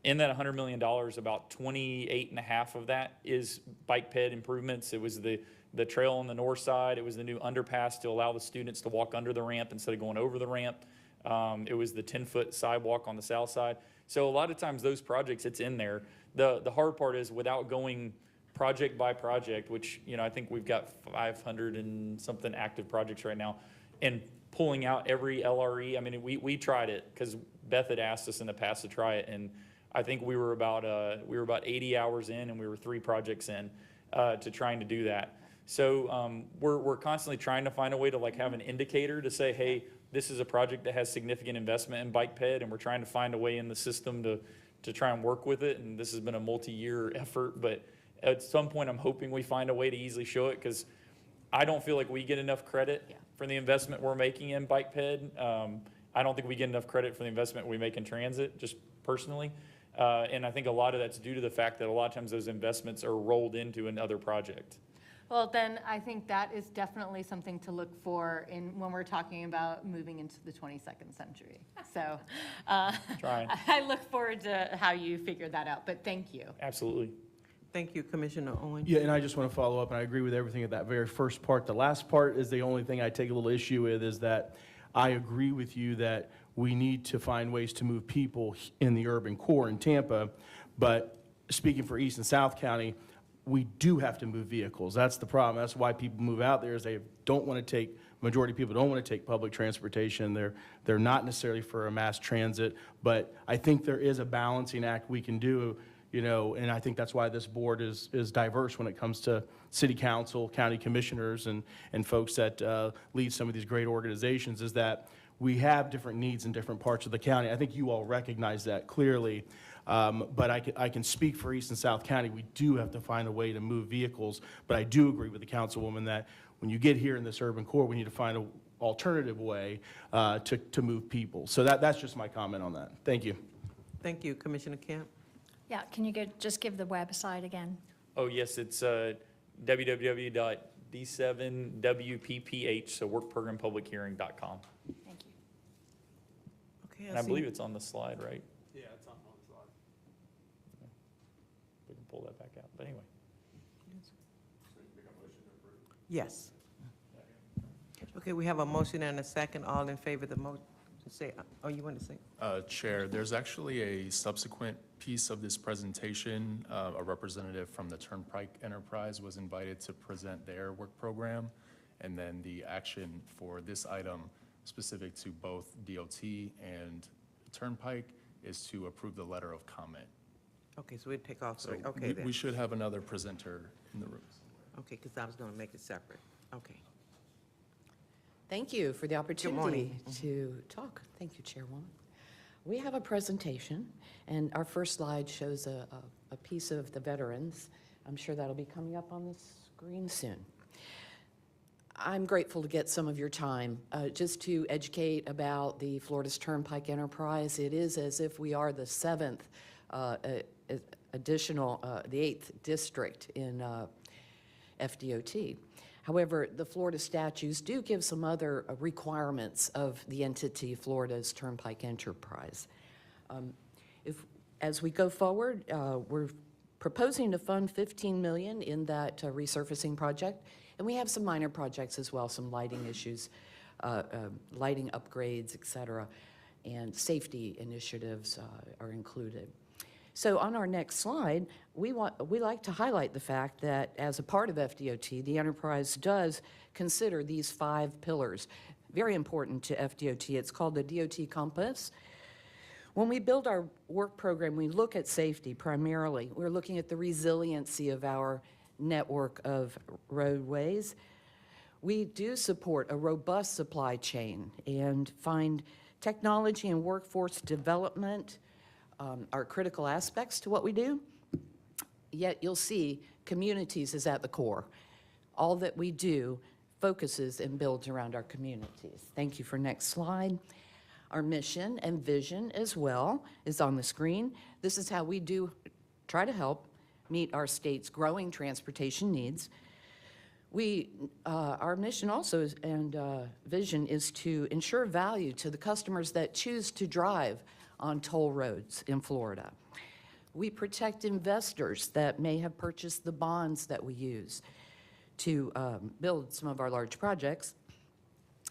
In that $100 million, about 28.5 of that is bike ped improvements. It was the trail on the north side. It was the new underpass to allow the students to walk under the ramp instead of going over the ramp. It was the 10-foot sidewalk on the south side. So a lot of times those projects, it's in there. The hard part is without going project by project, which, I think we've got 500 and something active projects right now, and pulling out every LRE. I mean, we tried it because Beth had asked us in the past to try it, and I think we were about 80 hours in, and we were 3 projects in to trying to do that. So we're constantly trying to find a way to have an indicator to say, hey, this is a project that has significant investment in bike ped, and we're trying to find a way in the system to try and work with it. And this has been a multi-year effort, but at some point I'm hoping we find a way to easily show it, because I don't feel like we get enough credit for the investment we're making in bike ped. I don't think we get enough credit for the investment we make in transit, just personally. And I think a lot of that's due to the fact that a lot of times those investments are rolled into another project. Well, then I think that is definitely something to look for when we're talking about moving into the 22nd century. So I look forward to how you figure that out, but thank you. Absolutely. Thank you, Commissioner Owen. Yeah, and I just want to follow up, and I agree with everything at that very first part. The last part is the only thing I take a little issue with, is that I agree with you that we need to find ways to move people in the urban core in Tampa, but speaking for East and South County, we do have to move vehicles. That's the problem. That's why people move out there, is they don't want to take, majority of people don't want to take public transportation. They're not necessarily for a mass transit, but I think there is a balancing act we can do, and I think that's why this board is diverse when it comes to city council, county commissioners, and folks that lead some of these great organizations, is that we have different needs in different parts of the county. I think you all recognize that clearly. But I can speak for East and South County. We do have to find a way to move vehicles, but I do agree with the councilwoman that when you get here in this urban core, we need to find an alternative way to move people. So that's just my comment on that. Thank you. Thank you, Commissioner Kemp. Yeah, can you just give the website again? Oh, yes, it's www.d7wpph, so workprogrampublichearing.com. Thank you. Okay, And I believe it's on the slide, right? Yeah, it's on the slide. We can pull that back out, but anyway. Yes. Okay, we have a motion and a second. All in favor of the motion, say, oh, you want to say? Chair, there's actually a subsequent piece of this presentation. A representative from the Turnpike Enterprise was invited to present their work program. And then the action for this item specific to both DOT and Turnpike is to approve the letter of comment. Okay, so we'll take off So three. Okay, we then. should have another presenter in the room. Okay, because I was going to make it separate. Okay. Thank you for the opportunity morning. to talk. Thank you, Chairwoman. We have a presentation, and our first slide shows a piece of the veterans. I'm sure that'll be coming up on the screen soon. I'm grateful to get some of your time just to educate about the Florida's Turnpike Enterprise. It is as if we are the seventh additional, the 8th district in FDOT. However, the Florida statutes do give some other requirements of the entity Florida's Turnpike Enterprise. As we go forward, we're proposing to fund $15 million in that resurfacing project, and we have some minor projects as well, some lighting issues, lighting upgrades, et cetera, and safety initiatives are included. So on our next slide, we like to highlight the fact that as a part of FDOT, the enterprise does consider these 5 pillars. Very important to FDOT. It's called the DOT Compass. When we build our work program, we look at safety primarily. We're looking at the resiliency of our network of roadways. We do support a robust supply chain and find technology and workforce development are critical aspects to what we do, yet you'll see communities is at the core. All that we do focuses and builds around our communities. Thank you for next slide. Our mission and vision as well is on the screen. This is how we do try to help meet our state's growing transportation needs. Our mission also is, and vision is to ensure value to the customers that choose to drive on toll roads in Florida. We protect investors that may have purchased the bonds that we use to build some of our large projects.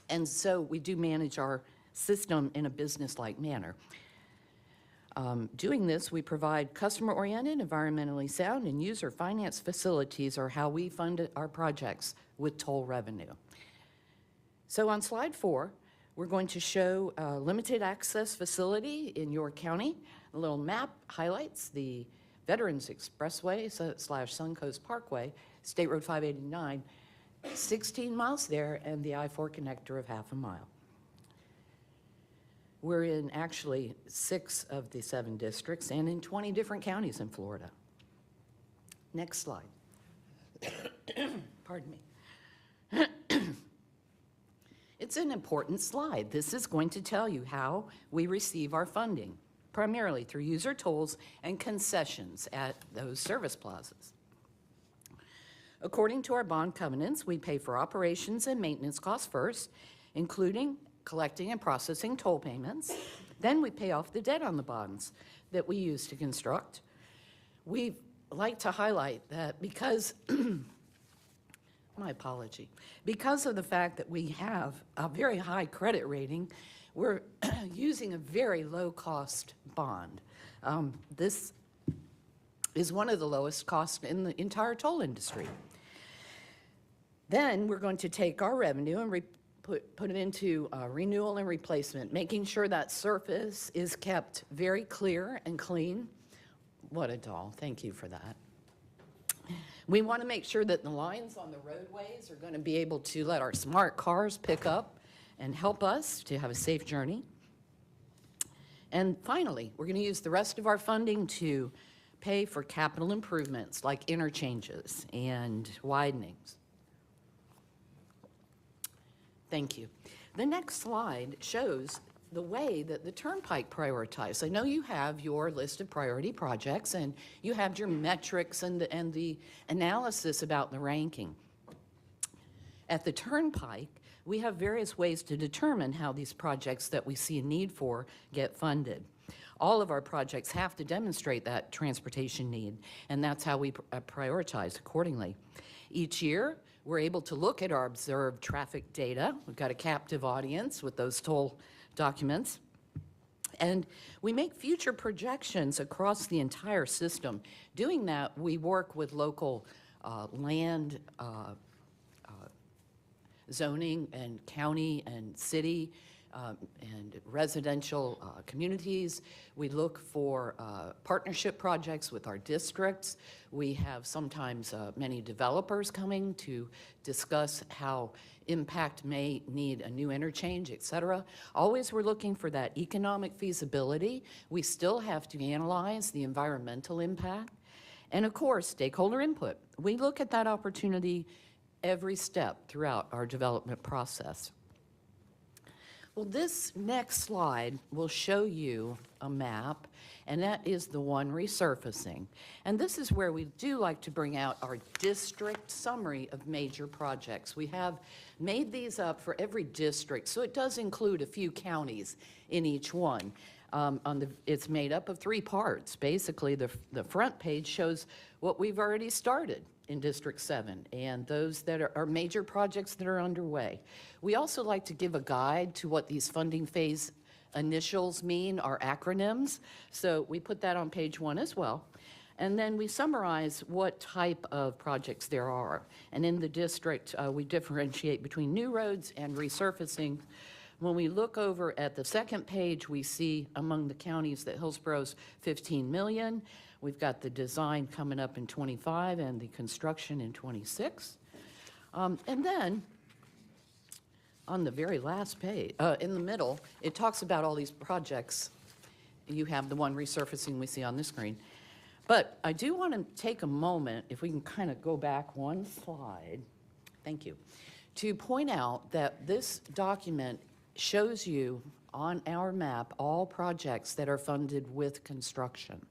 And so we do manage our system in a business-like manner. Doing this, we provide customer-oriented, environmentally sound, and user-financed facilities are how we fund our projects with toll revenue. So on slide 4, we're going to show a limited access facility in York County. A little map highlights the Veterans Expressway / Suncoast Parkway, State Road 589, 16 miles there, and the I-4 connector of half a mile. We're in actually 6 of the 7 districts and in 20 different counties in Florida. Next slide. Pardon me. It's an important slide. This is going to tell you how we receive our funding, primarily through user tolls and concessions at those service plazas. According to our bond covenants, we pay for operations and maintenance costs first, including collecting and processing toll payments. Then we pay off the debt on the bonds that we use to construct. We like to highlight that because my apology. Because of the fact that we have a very high credit rating, we're using a very low-cost bond. This is one of the lowest costs in the entire toll industry. Then we're going to take our revenue and put it into renewal and replacement, making sure that surface is kept very clear and clean. What a doll. Thank you for that. We want to make sure that the lines on the roadways are going to be able to let our smart cars pick up and help us to have a safe journey. And finally, we're going to use the rest of our funding to pay for capital improvements like interchanges and widenings. Thank you. The next slide shows the way that the Turnpike prioritized. I know you have your list of priority projects, and you have your metrics and the analysis about the ranking. At the Turnpike, we have various ways to determine how these projects that we see a need for get funded. All of our projects have to demonstrate that transportation need, and that's how we prioritize accordingly. Each year, we're able to look at our observed traffic data. We've got a captive audience with those toll documents. And we make future projections across the entire system. Doing that, we work with local land zoning and county and city and residential communities. We look for partnership projects with our districts. We have sometimes many developers coming to discuss how impact may need a new interchange, et cetera. Always we're looking for that economic feasibility. We still have to analyze the environmental impact. And of course, stakeholder input. We look at that opportunity every step throughout our development process. Well, this next slide will show you a map, and that is the one resurfacing. And this is where we do like to bring out our district summary of major projects. We have made these up for every district, so it does include a few counties in each one. It's made up of 3 parts. Basically, the front page shows what we've already started in District 7 and those that are major projects that are underway. We also like to give a guide to what these funding phase initials mean, our acronyms. So we put that on page 1 as well. And then we summarize what type of projects there are. And in the district, we differentiate between new roads and resurfacing. When we look over at the second page, we see among the counties that Hillsborough's 15 million. We've got the design coming up in 25 and the construction in 26. And then on the very last page, in the middle, it talks about all these projects. You have the one resurfacing we see on the screen. But I do want to take a moment, if we can kind of go back one slide, thank you, to point out that this document shows you on our map all projects that are funded with construction.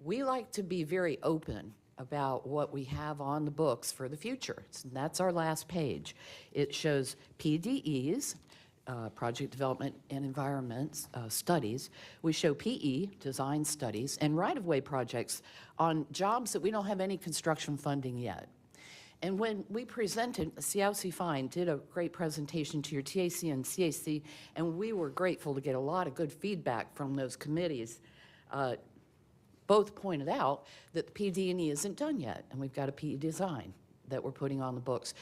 We like to be very open about what we have on the books for the future. That's our last page. It shows PDEs, project development and environment studies. We show PE, design studies, and right-of-way projects on jobs that we don't have any construction funding yet. And when we presented, CIOC Fine did a great presentation to your TAC and CAC, and we were grateful to get a lot of good feedback from those committees. Both pointed out that the PD&E isn't done yet, and we've got a PE design that we're putting on the books.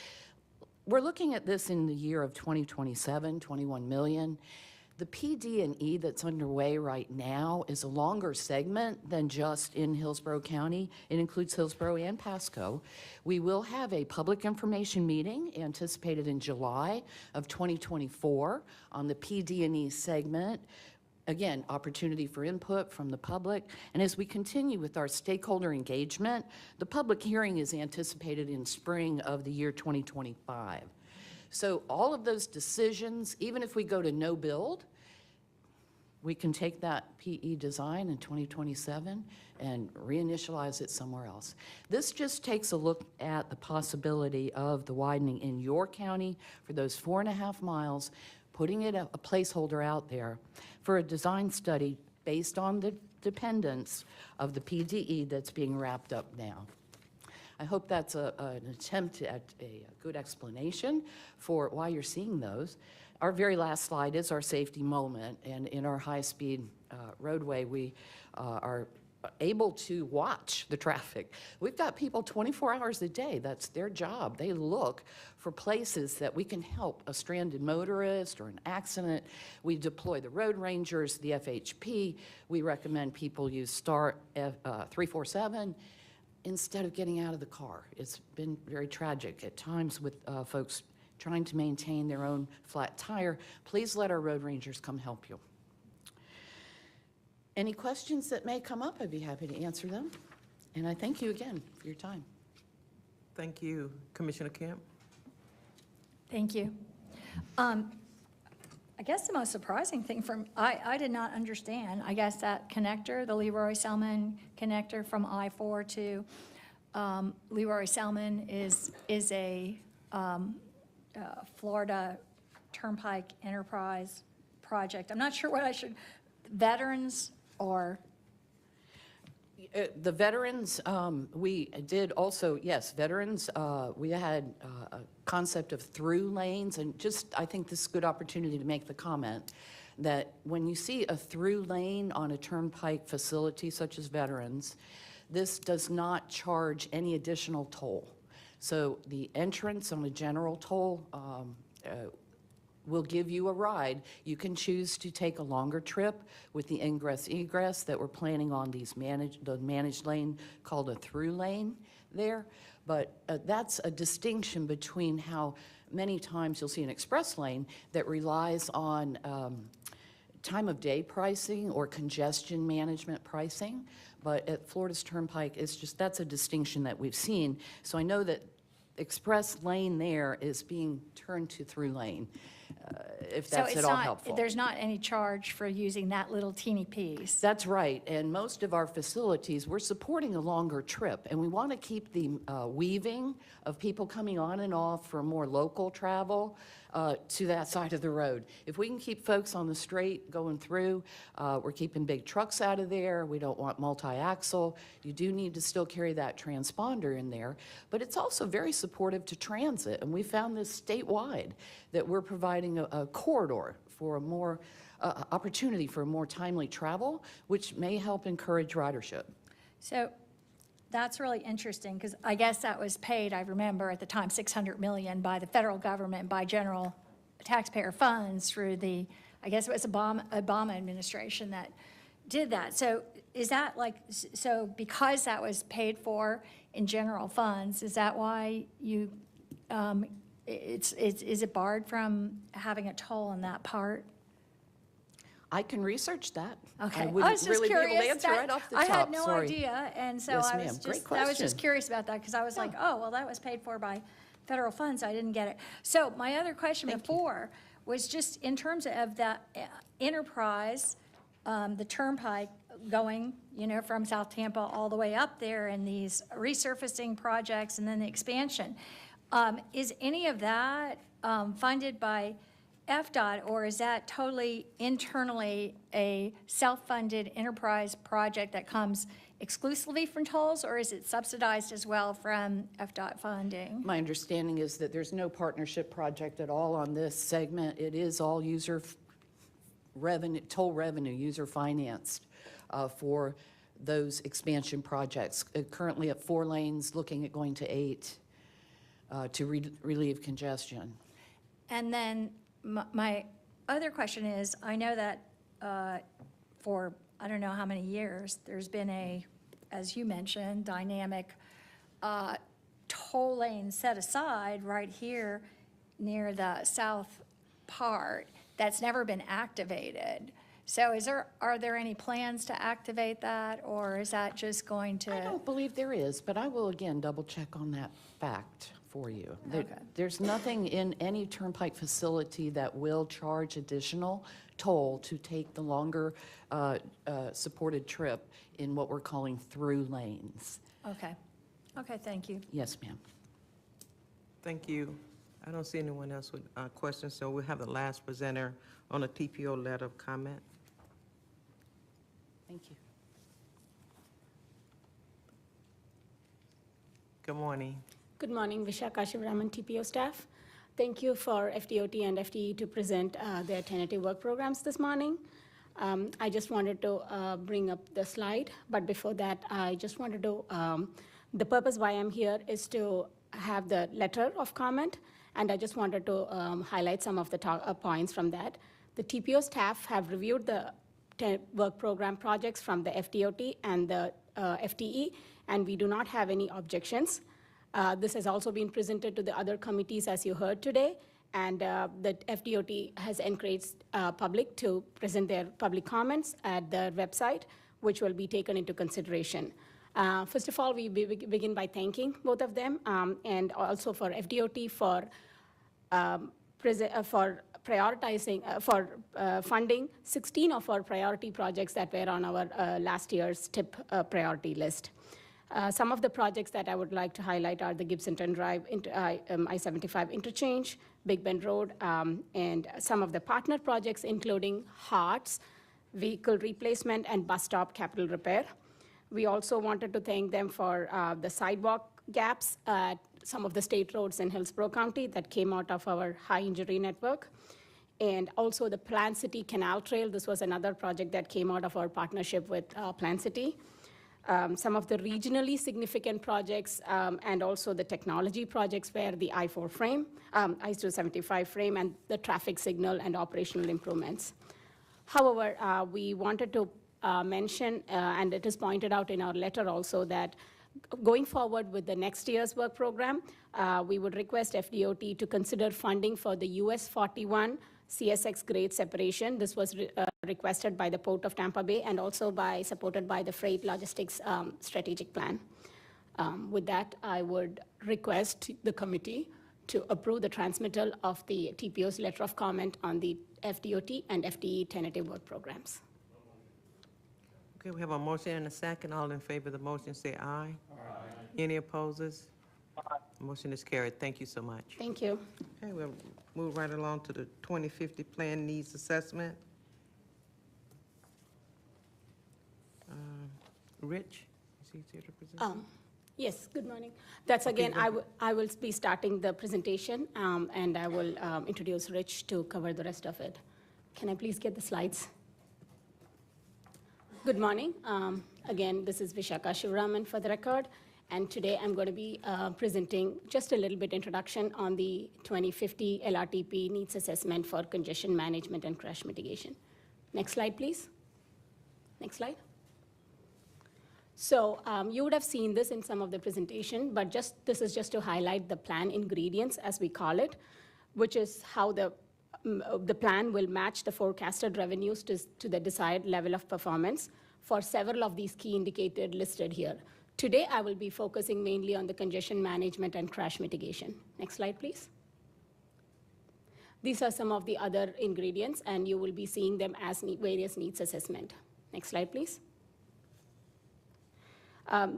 We're looking at this in the year of 2027, 21 million. The PD&E that's underway right now is a longer segment than just in Hillsborough County. It includes Hillsborough and Pasco. We will have a public information meeting anticipated in July of 2024 on the PD&E segment. Again, opportunity for input from the public. And as we continue with our stakeholder engagement, the public hearing is anticipated in spring of the year 2025. So all of those decisions, even if we go to no build, we can take that PE design in 2027 and reinitialize it somewhere else. This just takes a look at the possibility of the widening in your county for those 4.5 miles, putting it a placeholder out there for a design study based on the dependence of the PDE that's being wrapped up now. I hope that's an attempt at a good explanation for why you're seeing those. Our very last slide is our safety moment, and in our high-speed roadway, we are able to watch the traffic. We've got people 24 hours a day. That's their job. They look for places that we can help a stranded motorist or an accident. We deploy the road rangers, the FHP. We recommend people use START 347 instead of getting out of the car. It's been very tragic at times with folks trying to maintain their own flat tire. Please let our road rangers come help you. Any questions that may come up, I'd be happy to answer them. And I thank you again for your time. Thank you. Commissioner Kemp? Thank you. I guess the most surprising thing I did not understand, I guess that connector, the Leroy Selman connector from I-4 to Leroy Selman is a Florida Turnpike Enterprise project. I'm not sure what I should, veterans or? The veterans, we did also, yes, veterans, we had a concept of through lanes, and just, I think this is a good opportunity to make the comment that when you see a through lane on a turnpike facility such as veterans, this does not charge any additional toll. So the entrance on a general toll will give you a ride. You can choose to take a longer trip with the ingress egress that we're planning on the managed lane called a through lane there. But that's a distinction between how many times you'll see an express lane that relies on time of day pricing or congestion management pricing. But at Florida's Turnpike, it's just, that's a distinction that we've seen. So I know that express lane there is being turned to through lane, if that's at all helpful. There's not any charge for using that little teeny piece. That's right, and most of our facilities, we're supporting a longer trip, and we want to keep the weaving of people coming on and off for more local travel to that side of the road. If we can keep folks on the straight going through, we're keeping big trucks out of there. We don't want multi-axle. You do need to still carry that transponder in there, but it's also very supportive to transit, and we found this statewide, that we're providing a corridor for a more opportunity for more timely travel, which may help encourage ridership. So that's really interesting, because I guess that was paid, I remember at the time, $600 million by the federal government, by general taxpayer funds through the, I guess it was Obama administration that did that. So is that like, so because that was paid for in general funds, is that why you, is it barred from having a toll on that part? I can research that. Okay, I I wouldn't was just really be able curious. to answer right off the I top, had no sorry. idea, and so Yes, I ma'am. was Great just, I was just question. curious about that, because I was like, oh, well, that was paid for by federal funds, I didn't get it. So my other question before was just in terms of that enterprise, the turnpike going, you know, from South Tampa all the way up there, and these resurfacing projects, and then the expansion. Is any of that funded by FDOT, or is that totally internally a self-funded enterprise project that comes exclusively from tolls, or is it subsidized as well from FDOT funding? My understanding is that there's no partnership project at all on this segment. It is all toll revenue, user financed for those expansion projects. Currently at 4 lanes, looking at going to 8 to relieve congestion. And then my other question is, I know that for I don't know how many years, there's been a, as you mentioned, dynamic toll lane set aside right here near the south part that's never been activated. So are there any plans to activate that, or is that just going to? I don't believe there is, but I will again double check on that fact for you. Okay. There's nothing in any turnpike facility that will charge additional toll to take the longer supported trip in what we're calling through lanes. Okay. Okay, thank you. Yes, ma'am. Thank you. I don't see anyone else with questions, so we'll have the last presenter on a TPO letter of comment. Thank you. Good morning. Good morning, Vishaka Shivaraman, TPO staff. Thank you for FDOT and FTE to present their tentative work programs this morning. I just wanted to bring up the slide, but before that, I just wanted to, the purpose why I'm here is to have the letter of comment, and I just wanted to highlight some of the points from that. The TPO staff have reviewed the work program projects from the FDOT and the FTE, and we do not have any objections. This has also been presented to the other committees, as you heard today, and the FDOT has encouraged public to present their public comments at the website, which will be taken into consideration. First of all, we begin by thanking both of them, and also for FDOT for funding 16 of our priority projects that were on our last year's TIP priority list. Some of the projects that I would like to highlight are the Gibsonton Drive I-75 interchange, Big Bend Road, and some of the partner projects, including HARTS, vehicle replacement, and bus stop capital repair. We also wanted to thank them for the sidewalk gaps at some of the state roads in Hillsborough County that came out of our high injury network. And also the Plan City Canal Trail. This was another project that came out of our partnership with Plan City. Some of the regionally significant projects and also the technology projects were the I-4 frame, I-275 frame, and the traffic signal and operational improvements. However, we wanted to mention, and it is pointed out in our letter also, that going forward with the next year's work program, we would request FDOT to consider funding for the US 41 CSX grade separation. This was requested by the Port of Tampa Bay and also supported by the Freight Logistics Strategic Plan. With that, I would request the committee to approve the transmittal of the TPO's letter of comment on the FDOT and FDE tentative work programs. Okay, we have a motion and a second. All in favor of the motion, say aye. Aye. Any opposers? Aye. Motion is carried. Thank you so much. Thank you. Okay, we'll move right along to the 2050 Plan Needs Assessment. Rich, is he here to present? Yes, good morning. That's again, I will be starting the presentation, and I will introduce Rich to cover the rest of it. Can I please get the slides? Good morning. Again, this is Vishaka Shivaraman for the record, and today I'm going to be presenting just a little bit introduction on the 2050 LRTP needs assessment for congestion management and crash mitigation. Next slide, please. Next slide. So you would have seen this in some of the presentation, but this is just to highlight the plan ingredients, as we call it, which is how the plan will match the forecasted revenues to the desired level of performance for several of these key indicators listed here. Today, I will be focusing mainly on the congestion management and crash mitigation. Next slide, please. These are some of the other ingredients, and you will be seeing them as various needs assessment. Next slide, please.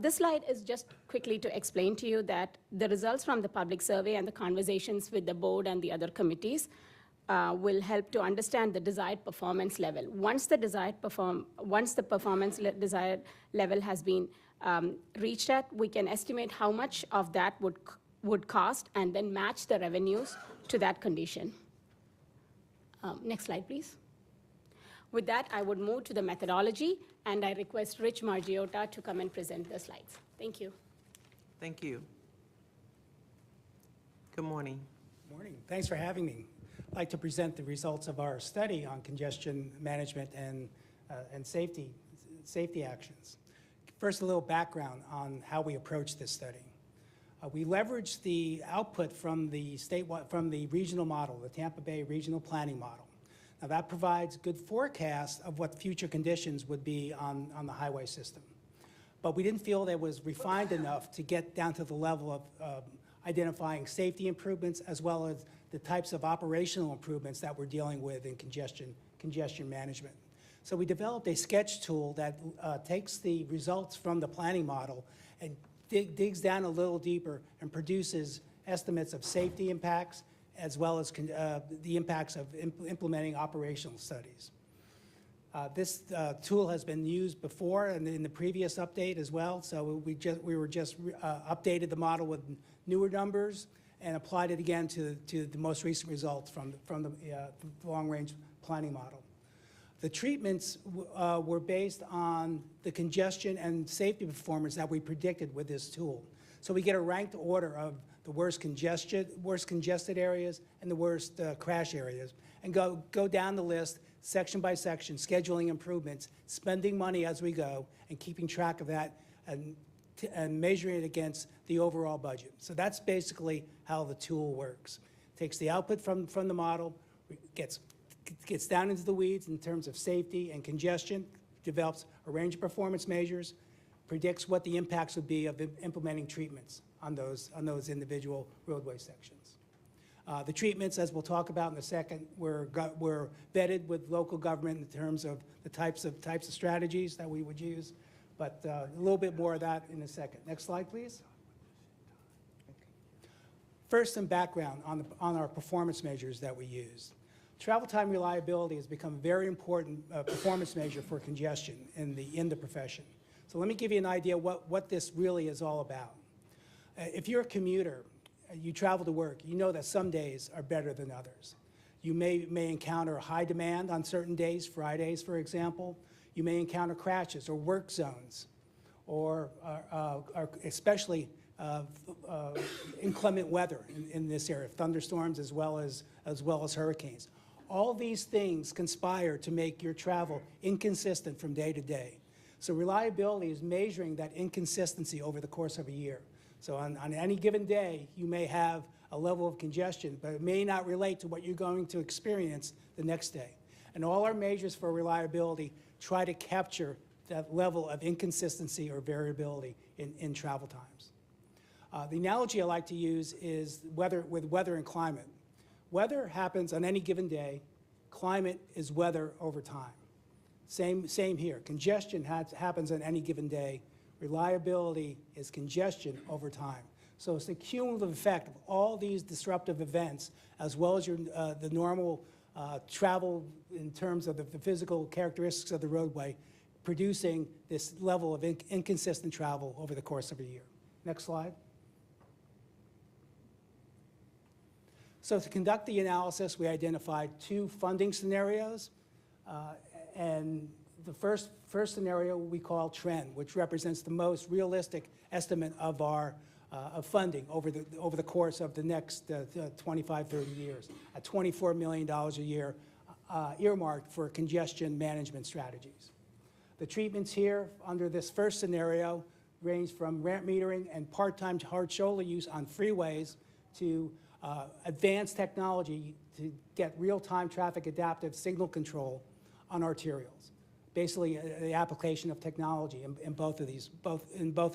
This slide is just quickly to explain to you that the results from the public survey and the conversations with the board and the other committees will help to understand the desired performance level. Once the desired level has been reached at, we can estimate how much of that would cost and then match the revenues to that condition. Next slide, please. With that, I would move to the methodology, and I request Rich Margiotta to come and present the slides. Thank you. Thank you. Good morning. Good morning. Thanks for having me. I'd like to present the results of our study on congestion management and safety actions. First, a little background on how we approached this study. We leveraged the output from the regional model, the Tampa Bay Regional Planning Model. Now, that provides good forecast of what future conditions would be on the highway system. But we didn't feel that it was refined enough to get down to the level of identifying safety improvements as well as the types of operational improvements that we're dealing with in congestion management. So we developed a sketch tool that takes the results from the planning model and digs down a little deeper and produces estimates of safety impacts as well as the impacts of implementing operational studies. This tool has been used before and in the previous update as well, so we updated the model with newer numbers and applied it again to the most recent results from the long-range planning model. The treatments were based on the congestion and safety performance that we predicted with this tool. So we get a ranked order of the worst congested areas and the worst crash areas, and go down the list section by section, scheduling improvements, spending money as we go, and keeping track of that and measuring it against the overall budget. So that's basically how the tool works. Takes the output from the model, gets down into the weeds in terms of safety and congestion, develops a range of performance measures, predicts what the impacts would be of implementing treatments on those individual roadway sections. The treatments, as we'll talk about in a second, were vetted with local government in terms of the types of strategies that we would use, but a little bit more of that in a second. Next slide, please. First, some background on our performance measures that we use. Travel time reliability has become a very important performance measure for congestion in the profession. So let me give you an idea what this really is all about. If you're a commuter, you travel to work, you know that some days are better than others. You may encounter high demand on certain days, Fridays, for example. You may encounter crashes or work zones, or especially inclement weather in this area, thunderstorms as well as hurricanes. All these things conspire to make your travel inconsistent from day to day. So reliability is measuring that inconsistency over the course of a year. So on any given day, you may have a level of congestion, but it may not relate to what you're going to experience the next day. And all our measures for reliability try to capture that level of inconsistency or variability in travel times. The analogy I like to use is with weather and climate. Weather happens on any given day. Climate is weather over time. Same here. Congestion happens on any given day. Reliability is congestion over time. So it's the cumulative effect of all these disruptive events, as well as the normal travel in terms of the physical characteristics of the roadway, producing this level of inconsistent travel over the course of a year. Next slide. So to conduct the analysis, we identified 2 funding scenarios, and the first scenario we call trend, which represents the most realistic estimate of our funding over the course of the next 25, 30 years, at $24 million a year earmarked for congestion management strategies. The treatments here under this first scenario range from ramp metering and part-time hard shoulder use on freeways to advanced technology to get real-time traffic adaptive signal control on arterials. Basically, the application of technology in both of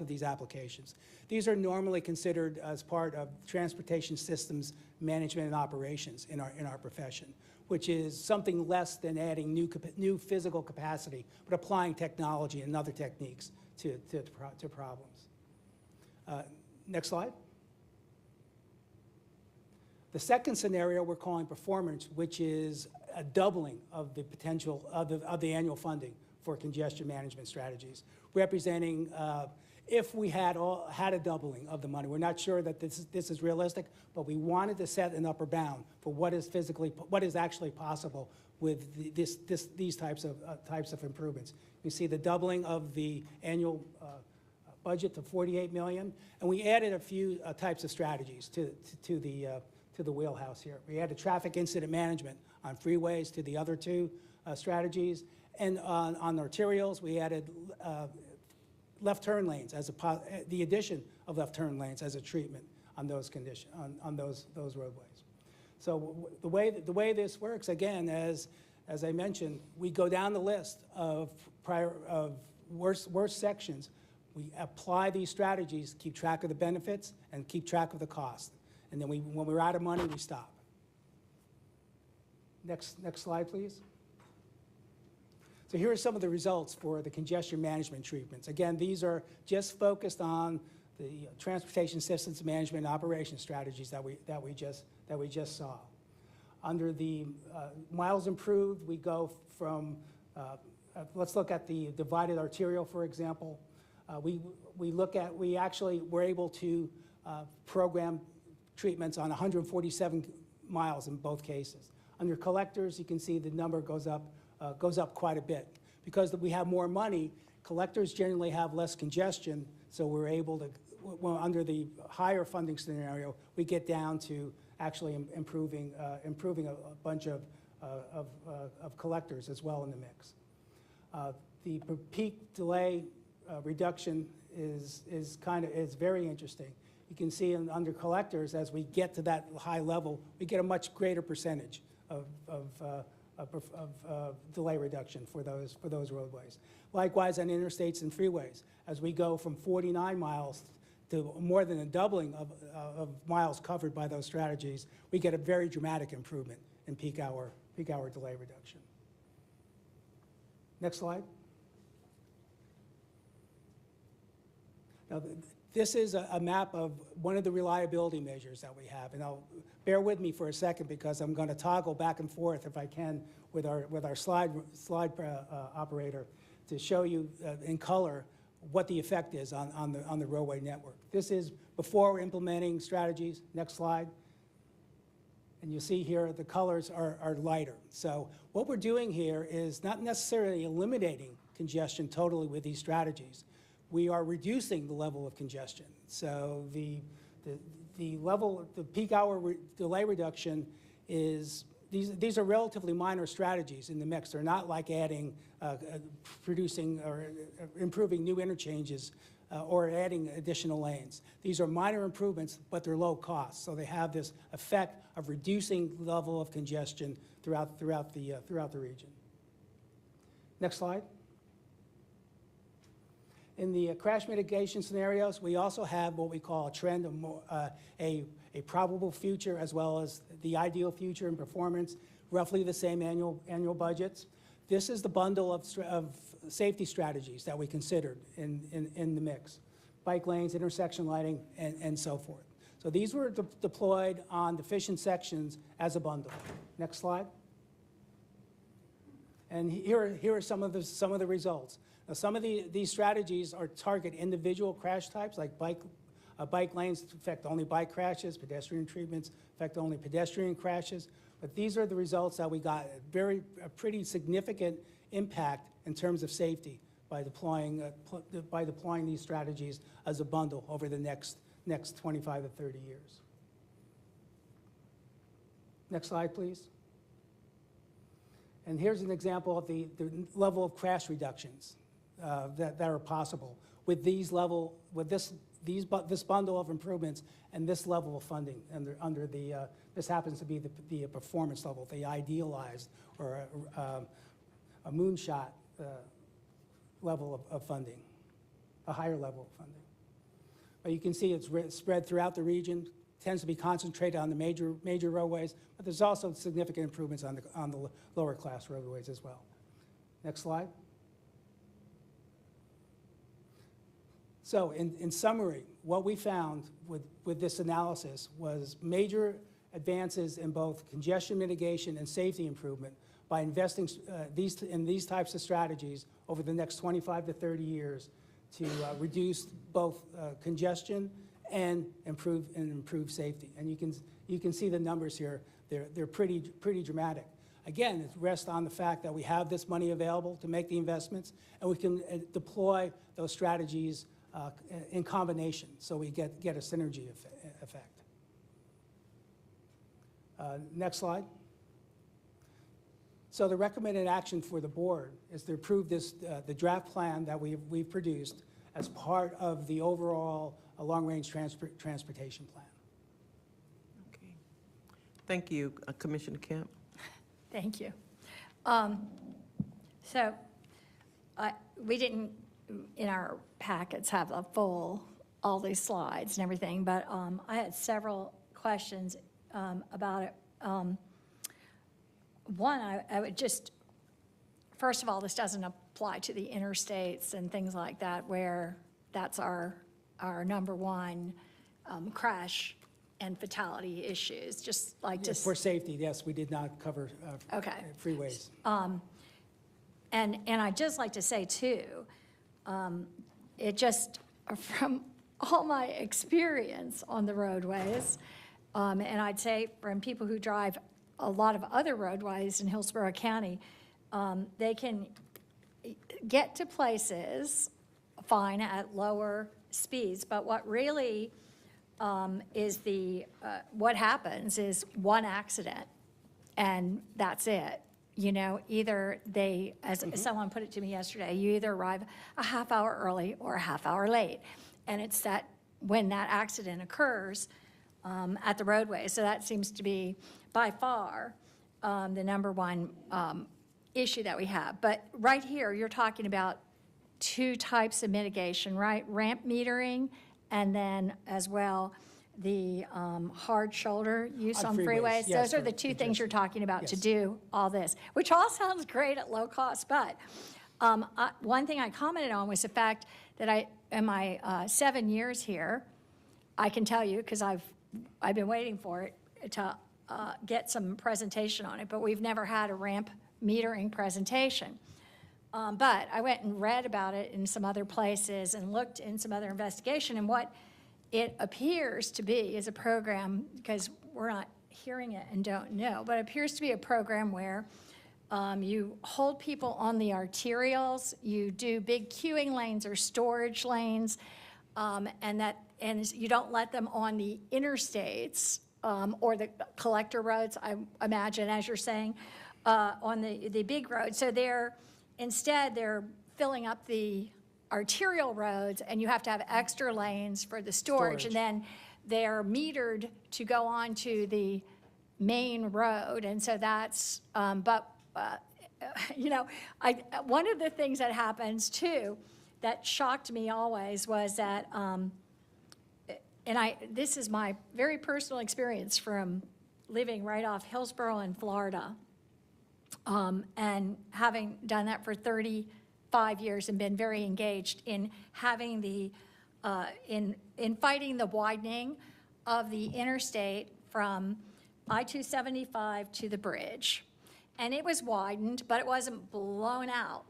these applications. These are normally considered as part of transportation systems management and operations in our profession, which is something less than adding new physical capacity, but applying technology and other techniques to problems. Next slide. The second scenario we're calling performance, which is a doubling of the potential of the annual funding for congestion management strategies, representing if we had a doubling of the money. We're not sure that this is realistic, but we wanted to set an upper bound for what is actually possible with these types of improvements. You see the doubling of the annual budget to $48 million, and we added a few types of strategies to the wheelhouse here. We added traffic incident management on freeways to the other 2 strategies, and on arterials we added left turn lanes the addition of left turn lanes as a treatment on those those roadways. So the way this works, again, as I mentioned, we go down the list of worst sections. We apply these strategies, keep track of the benefits, and keep track of the cost. And then when we're out of money, we stop. Next slide, please. So here are some of the results for the congestion management treatments. Again, these are just focused on the transportation systems management and operation strategies that we just saw. Under the miles improved, we go from let's look at the divided arterial, for example. We actually were able to program treatments on 147 miles in both cases. Under collectors, you can see the number goes up quite a bit. Because we have more money, collectors generally have less congestion, so we're able to, under the higher funding scenario, we get down to actually improving a bunch of collectors as well in the mix. The peak delay reduction is very interesting. You can see under collectors, as we get to that high level, we get a much greater percentage of delay reduction for those roadways. Likewise, on interstates and freeways, as we go from 49 miles to more than a doubling of miles covered by those strategies, we get a very dramatic improvement in peak hour delay reduction. Next slide. Now, this is a map of one of the reliability measures that we have, and I'll bear with me for a second because I'm going to toggle back and forth if I can with our slide operator to show you in color what the effect is on the roadway network. This is before we're implementing strategies. Next slide. And you see here the colors are lighter. So what we're doing here is not necessarily eliminating congestion totally with these strategies. We are reducing the level of congestion. So the peak hour delay reduction is, these are relatively minor strategies in the mix. They're not like adding, producing or improving new interchanges or adding additional lanes. These are minor improvements, but they're low cost. So they have this effect of reducing the level of congestion throughout the region. Next slide. In the crash mitigation scenarios, we also have what we call a trend, a probable future, as well as the ideal future and performance, roughly the same annual budgets. This is the bundle of safety strategies that we considered in the mix. Bike lanes, intersection lighting, and so forth. So these were deployed on deficient sections as a bundle. Next slide. And here are some of the results. Now, some of these strategies are target individual crash types, like bike lanes affect only bike crashes, pedestrian treatments affect only pedestrian crashes. But these are the results that we got, a pretty significant impact in terms of safety by deploying these strategies as a bundle over the next 25 to 30 years. This slide, please. And here's an example of the level of crash reductions that are possible with this bundle of improvements and this level of funding under the this happens to be the performance level, the idealized or a moonshot level of funding, a higher level of funding. But you can see it's spread throughout the region, tends to be concentrated on the major roadways, but there's also significant improvements on the lower class roadways as well. Next slide. So in summary, what we found with this analysis was major advances in both congestion mitigation and safety improvement by investing in these types of strategies over the next 25 to 30 years to reduce both congestion and improve safety. And you can see the numbers here. They're pretty dramatic. Again, it rests on the fact that we have this money available to make the investments, and we can deploy those strategies in combination, so we get a synergy effect. Next slide. So the recommended action for the board is to approve the draft plan that we've produced as part of the overall long-range transportation plan. Okay. Thank you, Commissioner Kemp. Thank you. So we didn't, in our packets, have all these slides and everything, but I had several questions about it. One, I would just, first of all, this doesn't apply to the interstates and things like that, where that's our number one crash and fatality issues, just like Yes, for safety, yes, we did not cover freeways. And I'd just like to say, too, it just, from all my experience on the roadways, and I'd say from people who drive a lot of other roadways in Hillsborough County, they can get to places fine at lower speeds, but what really is what happens is one accident, and that's it. You know, either they, as someone put it to me yesterday, you either arrive a half hour early or a half hour late. And it's that when that accident occurs at the roadway. So that seems to be by far the number one issue that we have. But right here, you're talking about two types of mitigation, right? Ramp metering and then as well, the hard shoulder use On on freeways, freeways. yes, Those are for the two things you're talking about to Yes. do all this, which all sounds great at low cost, but one thing I commented on was the fact that in my 7 years here, I can tell you, because I've been waiting for it to get some presentation on it, but we've never had a ramp metering presentation. But I went and read about it in some other places and looked in some other investigation, and what it appears to be is a program, because we're not hearing it and don't know, but it appears to be a program where you hold people on the arterials, you do big queuing lanes or storage lanes, and you don't let them on the interstates or the collector roads, I imagine, as you're saying, on the big roads. So instead they're filling up the arterial roads, and you have to have extra lanes for the storage. And then they're metered to go on to the main road. And so that's, you know, one of the things that happens too that shocked me always was that, this is my very personal experience from living right off Hillsborough in Florida, and having done that for 35 years and been very engaged in having in fighting the widening of the interstate from I-275 to the bridge. And it was widened, but it wasn't blown out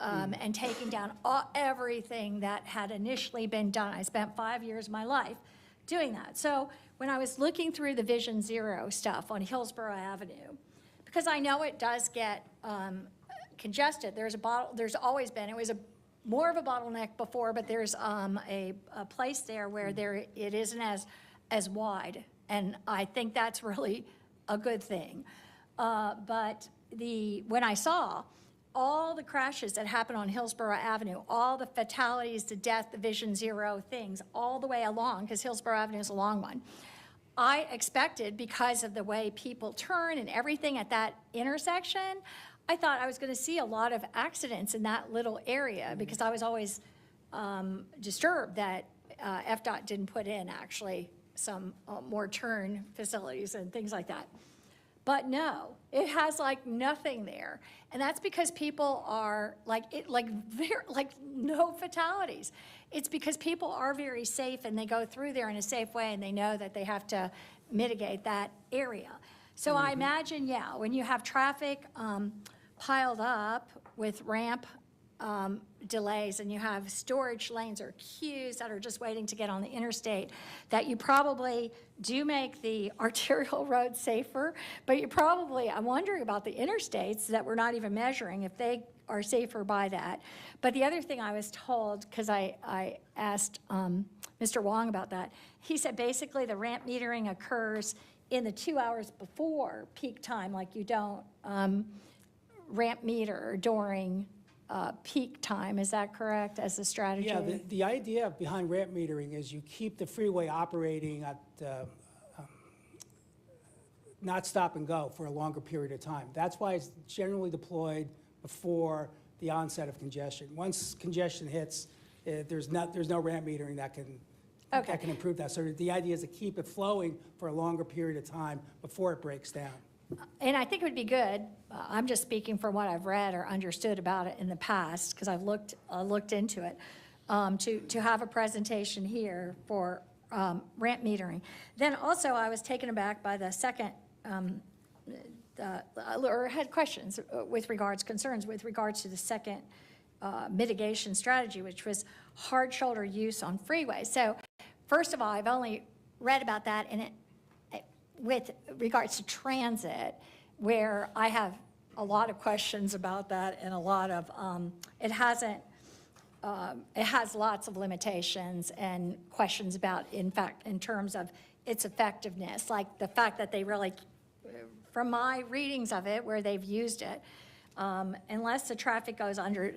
and taking down everything that had initially been done. I spent 5 years of my life doing that. So when I was looking through the Vision Zero stuff on Hillsborough Avenue, because I know it does get congested. There's always been. It was more of a bottleneck before, but there's a place there where it isn't as wide, and I think that's really a good thing. But when I saw all the crashes that happened on Hillsborough Avenue, all the fatalities, the death, the Vision Zero things, all the way along, because Hillsborough Avenue is a long one, I expected, because of the way people turn and everything at that intersection, I thought I was going to see a lot of accidents in that little area, because I was always disturbed that FDOT didn't put in actually some more turn facilities and things like that. But no, it has nothing there. And that's because people are no fatalities. It's because people are very safe, and they go through there in a safe way, and they know that they have to mitigate that area. So I imagine, when you have traffic piled up with ramp delays, and you have storage lanes or queues that are just waiting to get on the interstate, that you probably do make the arterial roads safer, but I'm wondering about the interstates that we're not even measuring, if they are safer by that. But the other thing I was told, because I asked Mr. Wong about that, he said basically the ramp metering occurs in the 2 hours before peak time, like you don't ramp meter during peak time. Is that correct as a strategy? Yeah, the idea behind ramp metering is you keep the freeway operating at not stop and go for a longer period of time. That's why it's generally deployed before the onset of congestion. Once congestion hits, there's no ramp metering that can improve that. So the idea is to keep it flowing for a longer period of time before it breaks down. And I think it would be good, I'm just speaking from what I've read or understood about it in the past, because I've looked into it, to have a presentation here for ramp metering. Then also I was taken aback by the second, or had concerns with regards to the second mitigation strategy, which was hard shoulder use on freeways. So first of all, I've only read about that with regards to transit, where I have a lot of questions about that, and a lot of, it has lots of limitations and questions about, in fact, in terms of its effectiveness, like the fact that they really, from my readings of it, where they've used it, unless the traffic goes under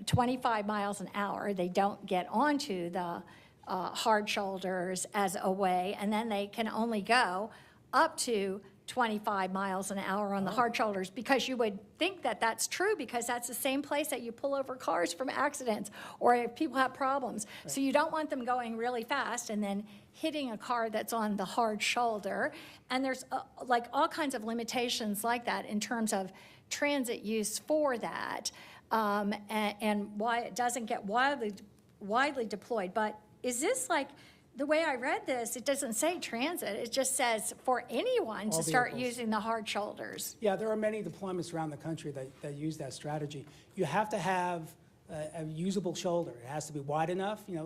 25 miles an hour, they don't get onto the hard shoulders as a way, and then they can only go up to 25 miles an hour on the hard shoulders, because you would think that that's true, because that's the same place that you pull over cars from accidents or if people have problems. So you don't want them going really fast and then hitting a car that's on the hard shoulder. And there's like all kinds of limitations like that in terms of transit use for that, and why it doesn't get widely deployed. But is this like, the way I read this, it doesn't say transit, it just says for anyone All to start vehicles. using the hard shoulders. Yeah, there are many deployments around the country that use that strategy. You have to have a usable shoulder. It has to be wide enough, it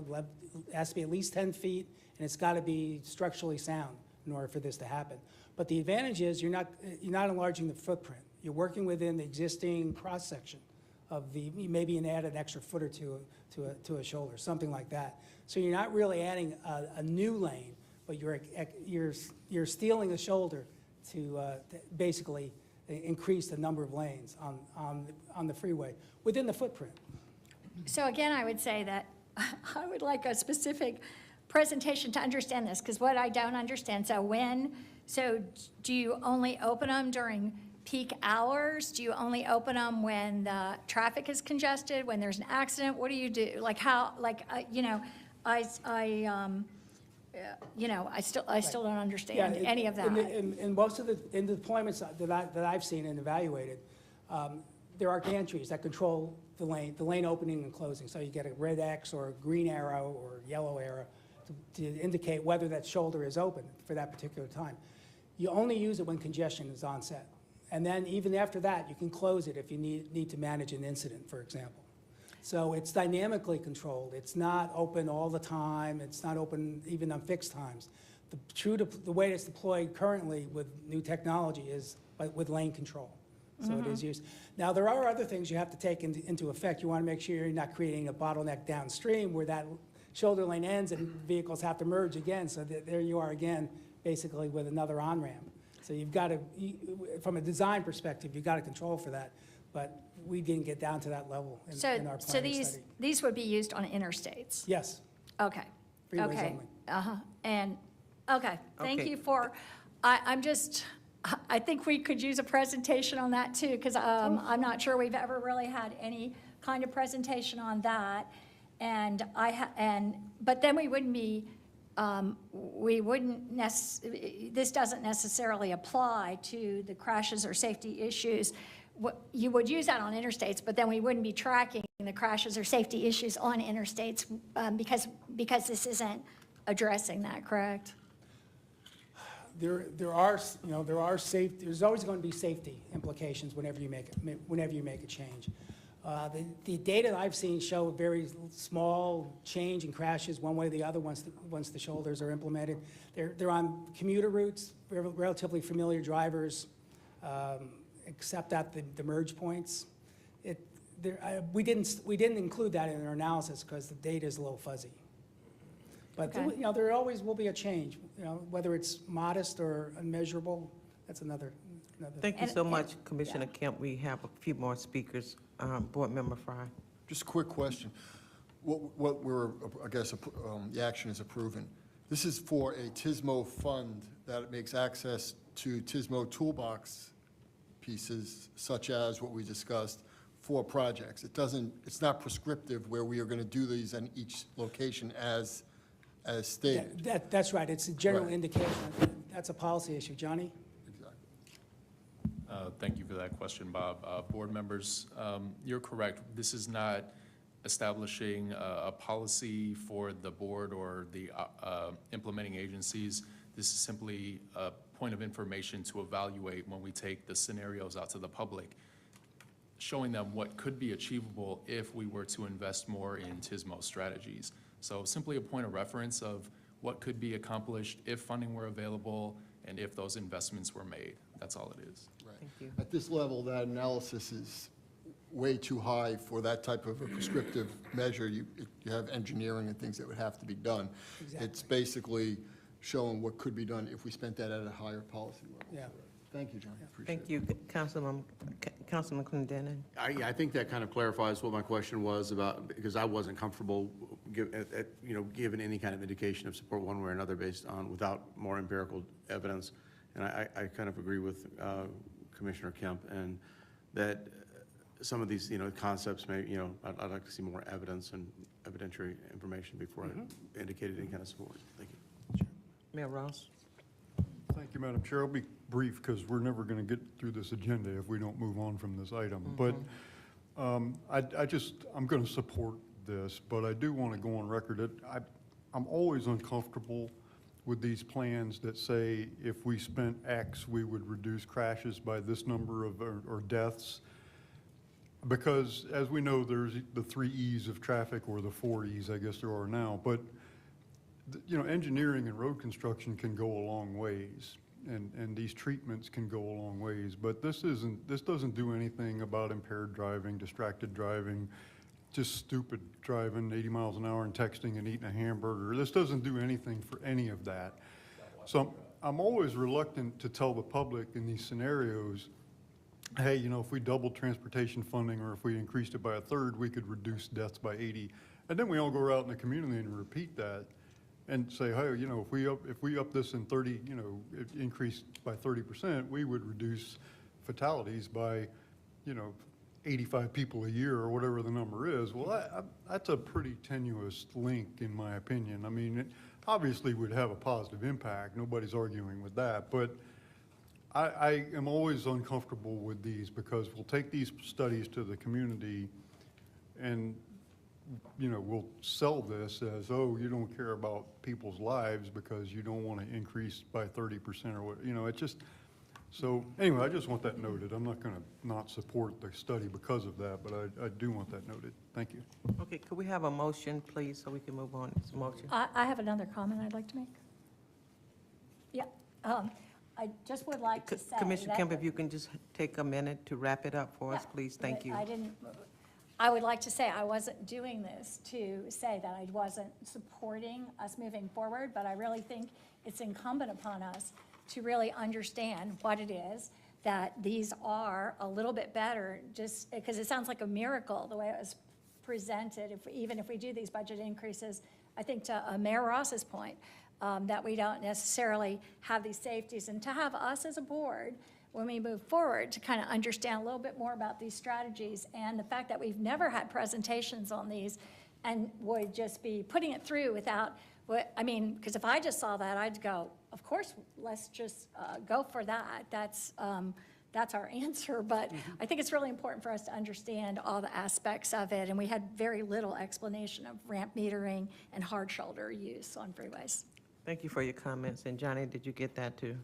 has to be at least 10 feet, and it's got to be structurally sound in order for this to happen. But the advantage is you're not enlarging the footprint. You're working within the existing cross-section of maybe add an extra foot or two to a shoulder, something like that. So you're not really adding a new lane, but you're stealing a shoulder to basically increase the number of lanes on the freeway within the footprint. So again, I would say that I would like a specific presentation to understand this, because what I don't understand, so do you only open them during peak hours? Do you only open them when the traffic is congested, when there's an accident? What do you do? Like how, I still don't understand any of that. In most of the deployments that I've seen and evaluated, there are gantries that control the lane opening and closing. So you get a red X or a green arrow or yellow arrow to indicate whether that shoulder is open for that particular time. You only use it when congestion is on set. And then even after that, you can close it if you need to manage an incident, for example. So it's dynamically controlled. It's not open all the time. It's not open even on fixed times. The way it's deployed currently with new technology is with lane control. So it is used. Now, there are other things you have to take into effect. You want to make sure you're not creating a bottleneck downstream where that shoulder lane ends and vehicles have to merge again. So there you are again, basically with another on-ramp. So you've got to, from a design perspective, you've got to control for that. But we didn't get down to that level in our planning study. These would be used on interstates? Yes. Okay. Freeways Okay. only. And, thank Okay. you for, I think we could use a presentation on that too, because I'm not sure we've ever really had any kind of presentation on that. And but then we wouldn't be, this doesn't necessarily apply to the crashes or safety issues. You would use that on interstates, but then we wouldn't be tracking the crashes or safety issues on interstates because this isn't addressing that, correct? There's always going to be safety implications whenever you make a change. The data that I've seen show a very small change in crashes one way or the other once the shoulders are implemented. They're on commuter routes, relatively familiar drivers, except at the merge points. We didn't include that in our analysis because the data is a little fuzzy. But there always will be a change, whether it's modest or unmeasurable. That's another. Thank you so much, Commissioner Kemp. We have a few more speakers. Board Member Fry. Just a quick question. What I guess, the action is approving. This is for a TISMO fund that makes access to TISMO toolbox pieces, such as what we discussed, for projects. It's not prescriptive where we are going to do these in each location as stated. That's right. It's a general indication. That's a policy issue. Johnny? Thank you for that question, Bob. Board members, you're correct. This is not establishing a policy for the board or the implementing agencies. This is simply a point of information to evaluate when we take the scenarios out to the public, showing them what could be achievable if we were to invest more in TISMO strategies. So simply a point of reference of what could be accomplished if funding were available and if those investments were made. That's all it is. Right. Thank you. At this level, that analysis is way too high for that type of a prescriptive measure. You have engineering and things that would have to be done. Exactly. It's basically showing what could be done if we spent that at a higher policy level. Yeah. Thank you, John. Appreciate Thank you, Councilman Clendenin. I think that kind of clarifies what my question was about, because I wasn't comfortable given any kind of indication of support one way or another based on, without more empirical evidence. And I kind of agree with Commissioner Kemp, and that some of these, concepts may, I'd like to see more evidence and evidentiary information before I indicated any kind of support. Thank you. Mayor Ross? Thank you, Madam Chair. I'll be brief because we're never going to get through this agenda if we don't move on from this item. But I'm going to support this, but I do want to go on record that I'm always uncomfortable with these plans that say if we spent X, we would reduce crashes by this number of, or deaths. Because as we know, there's the 3 E's of traffic, or the 4 E's, I guess there are now. But, engineering and road construction can go a long ways, and these treatments can go a long ways. But this doesn't do anything about impaired driving, distracted driving, just stupid driving 80 miles an hour and texting and eating a hamburger. This doesn't do anything for any of that. So I'm always reluctant to tell the public in these scenarios, hey, if we doubled transportation funding, or if we increased it by 1/3, we could reduce deaths by 80. And then we all go out in the community and repeat that and say, hey, if we up this in 30, increase by 30%, we would reduce fatalities by, 85 people a year, or whatever the number is. Well, that's a pretty tenuous link, in my opinion. I mean, it obviously would have a positive impact. Nobody's arguing with that. But I am always uncomfortable with these, because we'll take these studies to the community and, we'll sell this as, oh, you don't care about people's lives because you don't want to increase by 30% or what, it just, so anyway, I just want that noted. I'm not going to not support the study because of that, but I do want that noted. Thank you. Okay, could we have a motion, please, so we can move on? It's a motion. I have another comment I'd like to make. Yeah, I just would like to say Commissioner that- Kemp, if you can just take a minute to wrap it up for us, please. Thank you. I would like to say I wasn't doing this to say that I wasn't supporting us moving forward, but I really think it's incumbent upon us to really understand what it is, that these are a little bit better, just because it sounds like a miracle the way it was presented. Even if we do these budget increases, I think to Mayor Ross's point, that we don't necessarily have these safeties, and to have us as a board, when we move forward, to kind of understand a little bit more about these strategies, and the fact that we've never had presentations on these, and would just be putting it through without, because if I just saw that, I'd go, of course, let's just go for that. That's our answer, but I think it's really important for us to understand all the aspects of it, and we had very little explanation of ramp metering and hard shoulder use on freeways. Thank you for your comments. And Johnny, did you get that to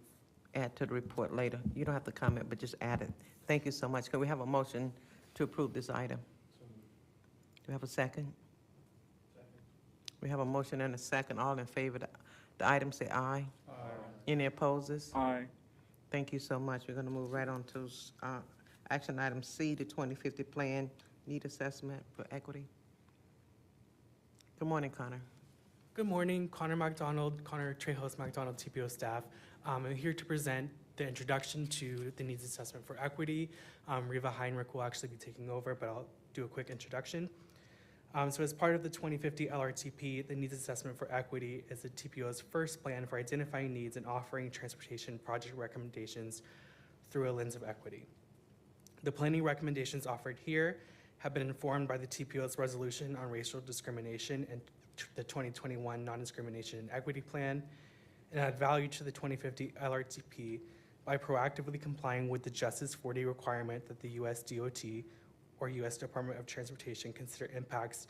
add to the report later? You don't have to comment, but just add it. Thank you so much. Can we have a motion to approve this item? Do we have a second? We have a motion and a second. All in favor of the item, say aye. Aye. Any opposes? Aye. Thank you so much. We're going to move right on to action item C, the 2050 Plan Need Assessment for Equity. Good morning, Connor. Good morning, Connor Trejos McDonald, TPO staff. I'm here to present the introduction to the needs assessment for equity. Riva Heinrich will actually be taking over, but I'll do a quick introduction. So as part of the 2050 LRTP, the needs assessment for equity is the TPO's first plan for identifying needs and offering transportation project recommendations through a lens of equity. The planning recommendations offered here have been informed by the TPO's resolution on racial discrimination and the 2021 Non-Discrimination and Equity Plan, and add value to the 2050 LRTP by proactively complying with the Justice 40 requirement that the U.S. DOT or U.S. Department of Transportation consider impacts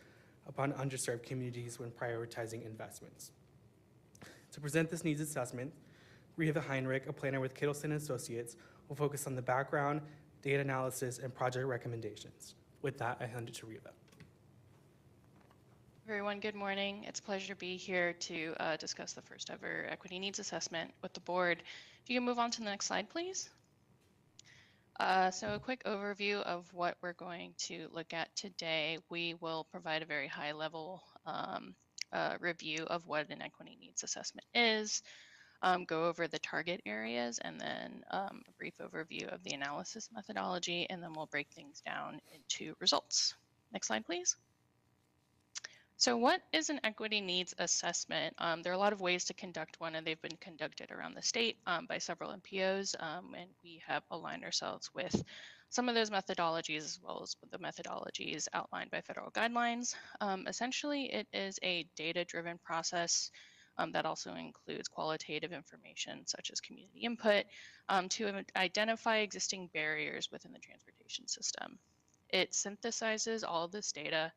upon underserved communities when prioritizing investments. To present this needs assessment, Riva Heinrich, a planner with Kittleson Associates, will focus on the background, data analysis, and project recommendations. With that, I hand it to Riva. Everyone, good morning. It's a pleasure to be here to discuss the first ever equity needs assessment with the board. If you can move on to the next slide, please. So a quick overview of what we're going to look at today. We will provide a very high level review of what an equity needs assessment is, go over the target areas, and then a brief overview of the analysis methodology, and then we'll break things down into results. Next slide, please. So what is an equity needs assessment? There are a lot of ways to conduct one, and they've been conducted around the state by several MPOs, and we have aligned ourselves with some of those methodologies as well as the methodologies outlined by federal guidelines. Essentially, it is a data-driven process that also includes qualitative information such as community input to identify existing barriers within the transportation system. It synthesizes all of this data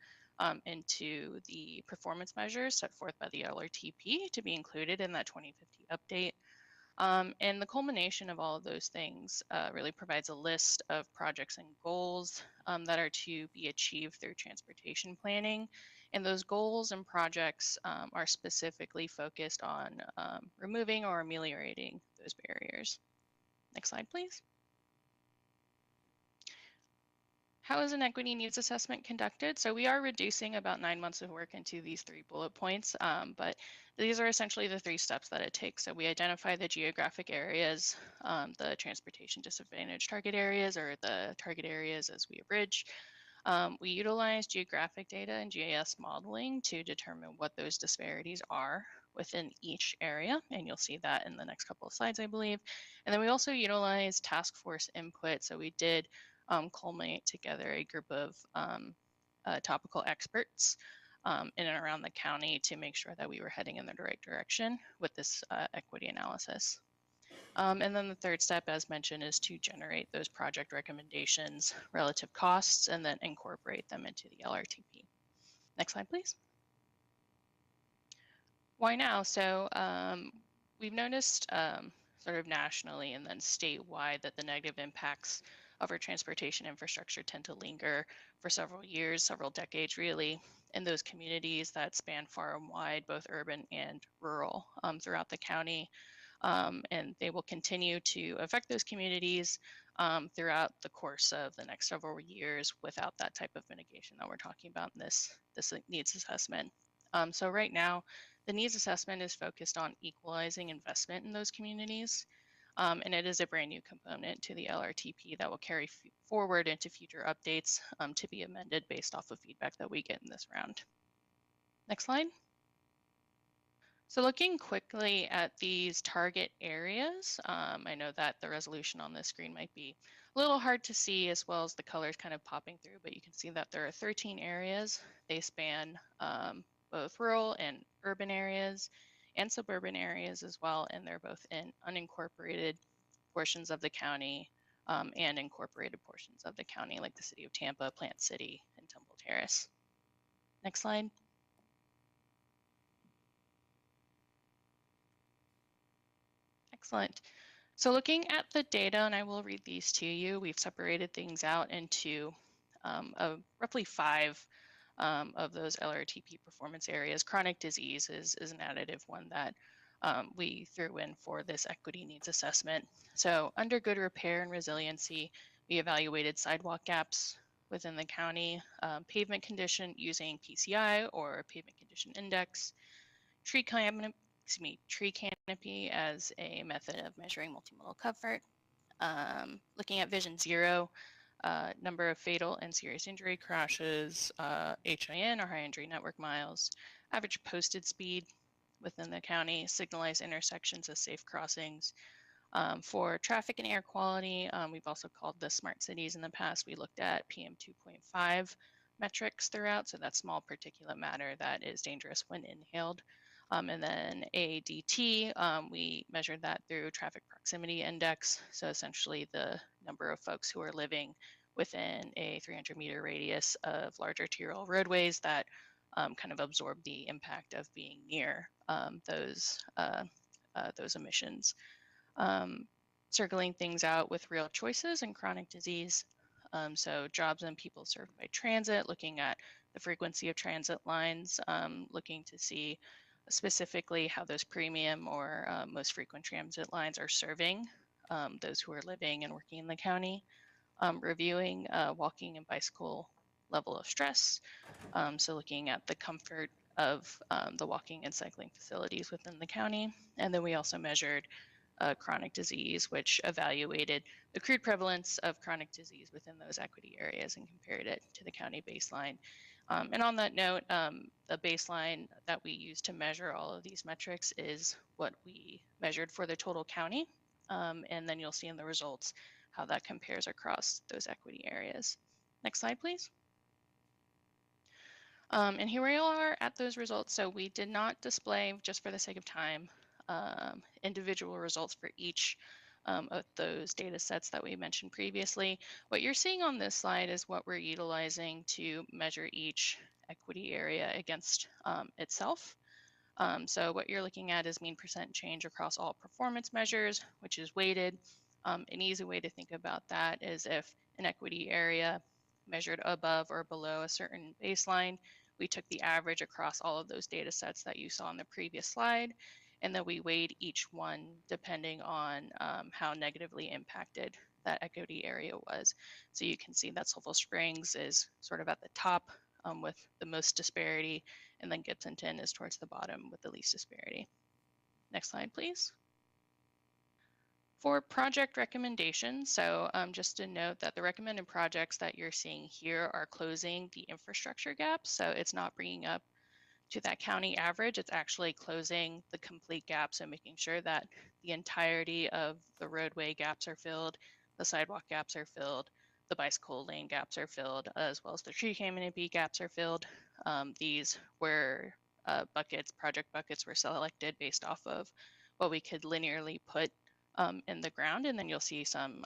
into the performance measures set forth by the LRTP to be included in that 2050 update. And the culmination of all of those things really provides a list of projects and goals that are to be achieved through transportation planning. And those goals and projects are specifically focused on removing or ameliorating those barriers. Next slide, please. How is an equity needs assessment conducted? So we are reducing about 9 months of work into these 3 bullet points, but these are essentially the 3 steps that it takes. So we identify the geographic areas, the transportation disadvantage target areas, or the target areas as we abridge. We utilize geographic data and GIS modeling to determine what those disparities are within each area, and you'll see that in the next couple of slides, I believe. And then we also utilize task force input. So we did culminate together a group of topical experts in and around the county to make sure that we were heading in the right direction with this equity analysis. And then the 3rd step, as mentioned, is to generate those project recommendations, relative costs, and then incorporate them into the LRTP. Next slide, please. Why now? So we've noticed sort of nationally and then statewide that the negative impacts of our transportation infrastructure tend to linger for several years, several decades really, in those communities that span far and wide, both urban and rural throughout the county. And they will continue to affect those communities throughout the course of the next several years without that type of mitigation that we're talking about in this needs assessment. So right now, the needs assessment is focused on equalizing investment in those communities. And it is a brand new component to the LRTP that will carry forward into future updates to be amended based off of feedback that we get in this round. Next slide. So looking quickly at these target areas, I know that the resolution on this screen might be a little hard to see as well as the colors kind of popping through, but you can see that there are 13 areas. They span both rural and urban areas and suburban areas as well, and they're both in unincorporated portions of the county and incorporated portions of the county, like the city of Tampa, Plant City, and Temple Terrace. Next slide. Excellent. So looking at the data, and I will read these to you, we've separated things out into roughly 5 of those LRTP performance areas. Chronic disease is an additive one that we threw in for this equity needs assessment. So under good repair and resiliency, we evaluated sidewalk gaps within the county, pavement condition using PCI or pavement condition index, tree canopy as a method of measuring multimodal comfort, looking at vision 0, number of fatal and serious injury crashes, HIN or high injury network miles, average posted speed within the county, signalized intersections as safe crossings. For traffic and air quality, we've also called this smart cities in the past. We looked at PM 2.5 metrics throughout, so that's small particulate matter that is dangerous when inhaled. And then ADT, we measured that through traffic proximity index. So essentially the number of folks who are living within a 300-meter radius of large arterial roadways that kind of absorb the impact of being near those emissions. Circling things out with real choices and chronic disease. So jobs and people served by transit, looking at the frequency of transit lines, looking to see specifically how those premium or most frequent transit lines are serving those who are living and working in the county, reviewing walking and bicycle level of stress, so looking at the comfort of the walking and cycling facilities within the county. And then we also measured chronic disease, which evaluated the crude prevalence of chronic disease within those equity areas and compared it to the county baseline. And on that note, the baseline that we use to measure all of these metrics is what we measured for the total county. And then you'll see in the results how that compares across those equity areas. Next slide, please. And here we are at those results. So we did not display, just for the sake of time, individual results for each of those data sets that we mentioned previously. What you're seeing on this slide is what we're utilizing to measure each equity area against itself. So what you're looking at is mean percent change across all performance measures, which is weighted. An easy way to think about that is if an equity area measured above or below a certain baseline, we took the average across all of those data sets that you saw on the previous slide, and then we weighed each one depending on how negatively impacted that equity area was. So you can see that Sulphur Springs is sort of at the top with the most disparity, and then Gibsonton is towards the bottom with the least disparity. Next slide, please. For project recommendations, so just to note that the recommended projects that you're seeing here are closing the infrastructure gap. So it's not bringing up to that county average, it's actually closing the complete gap. So making sure that the entirety of the roadway gaps are filled, the sidewalk gaps are filled, the bicycle lane gaps are filled, as well as the tree canopy gaps are filled. These were project buckets were selected based off of what we could linearly put in the ground, and then you'll see some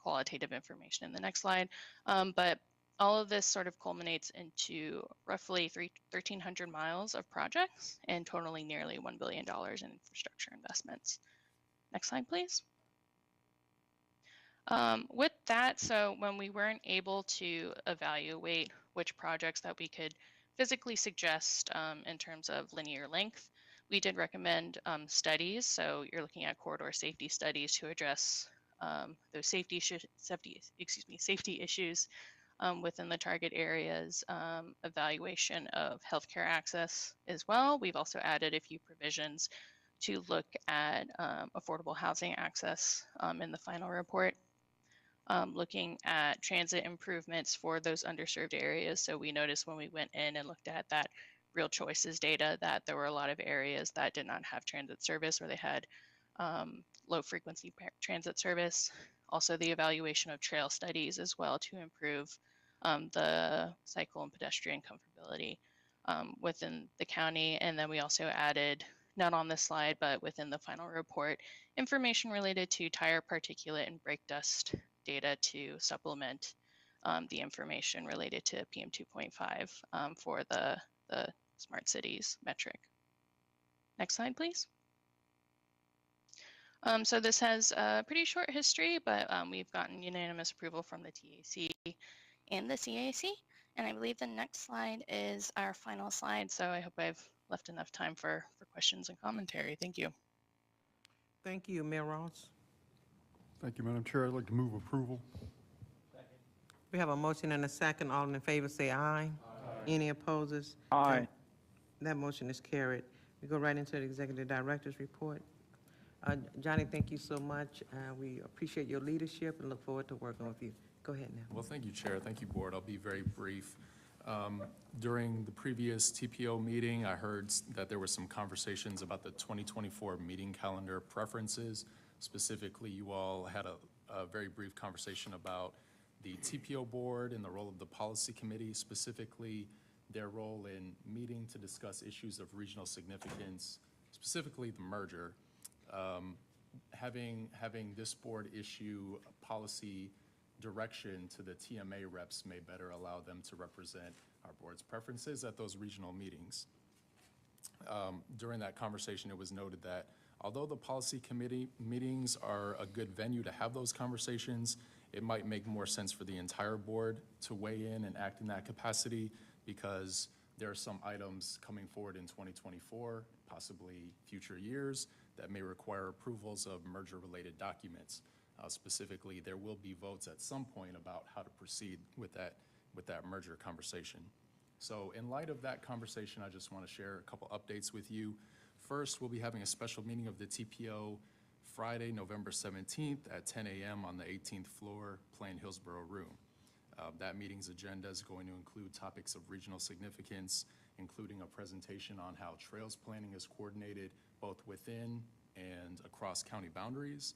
qualitative information in the next slide. But all of this sort of culminates into roughly 1,300 miles of projects and totaling nearly $1 billion in infrastructure investments. Next slide, please. With that, so when we weren't able to evaluate which projects that we could physically suggest in terms of linear length, we did recommend studies. So you're looking at corridor safety studies to address those safety issues within the target areas, evaluation of healthcare access as well. We've also added a few provisions to look at affordable housing access in the final report. Looking at transit improvements for those underserved areas. So we noticed when we went in and looked at that Real Choices data that there were a lot of areas that did not have transit service or they had low frequency transit service. Also the evaluation of trail studies as well to improve the cycle and pedestrian comfortability within the county. And then we also added, not on this slide, but within the final report, information related to tire particulate and brake dust data to supplement the information related to PM 2.5 for the smart cities metric. Next slide, please. So this has a pretty short history, but we've gotten unanimous approval from the TAC and the CAC. And I believe the next slide is our final slide. So I hope I've left enough time for questions and commentary. Thank you. Thank you, Mayor Ross. Thank you, Madam Chair. I'd like to move approval. We have a motion and a second. All in favor say aye. Any opposes? Aye. That motion is carried. We go right into the Executive Director's report. Johnny, thank you so much. We appreciate your leadership and look forward to working with you. Go ahead now. Well, thank you, Chair. Thank you, Board. I'll be very brief. During the previous TPO meeting, I heard that there were some conversations about the 2024 meeting calendar preferences. Specifically, you all had a very brief conversation about the TPO Board and the role of the Policy Committee, specifically their role in meeting to discuss issues of regional significance, specifically the merger. Having this board issue policy direction to the TMA reps may better allow them to represent our board's preferences at those regional meetings. During that conversation, it was noted that although the policy committee meetings are a good venue to have those conversations, it might make more sense for the entire board to weigh in and act in that capacity because there are some items coming forward in 2024, possibly future years, that may require approvals of merger-related documents. Specifically, there will be votes at some point about how to proceed with that merger conversation. So in light of that conversation, I just want to share a couple updates with you. First, we'll be having a special meeting of the TPO Friday, November 17th at 10 a.m. on the 18th floor, Plain Hillsborough Room. That meeting's agenda is going to include topics of regional significance, including a presentation on how trails planning is coordinated both within and across county boundaries.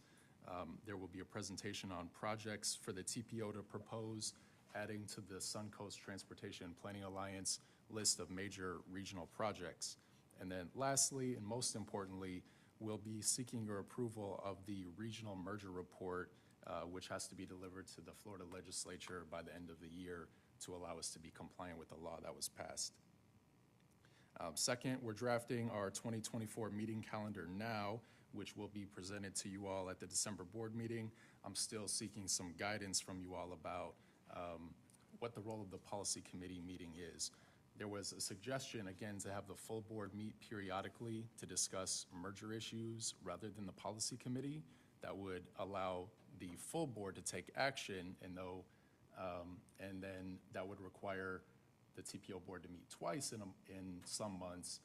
There will be a presentation on projects for the TPO to propose, adding to the Suncoast Transportation Planning Alliance list of major regional projects. And then lastly, and most importantly, we'll be seeking your approval of the regional merger report, which has to be delivered to the Florida legislature by the end of the year to allow us to be compliant with the law that was passed. Second, we're drafting our 2024 meeting calendar now, which will be presented to you all at the December board meeting. I'm still seeking some guidance from you all about what the role of the policy committee meeting is. There was a suggestion, again, to have the full board meet periodically to discuss merger issues rather than the policy committee. That would allow the full board to take action, and then that would require the TPO board to meet twice in some months,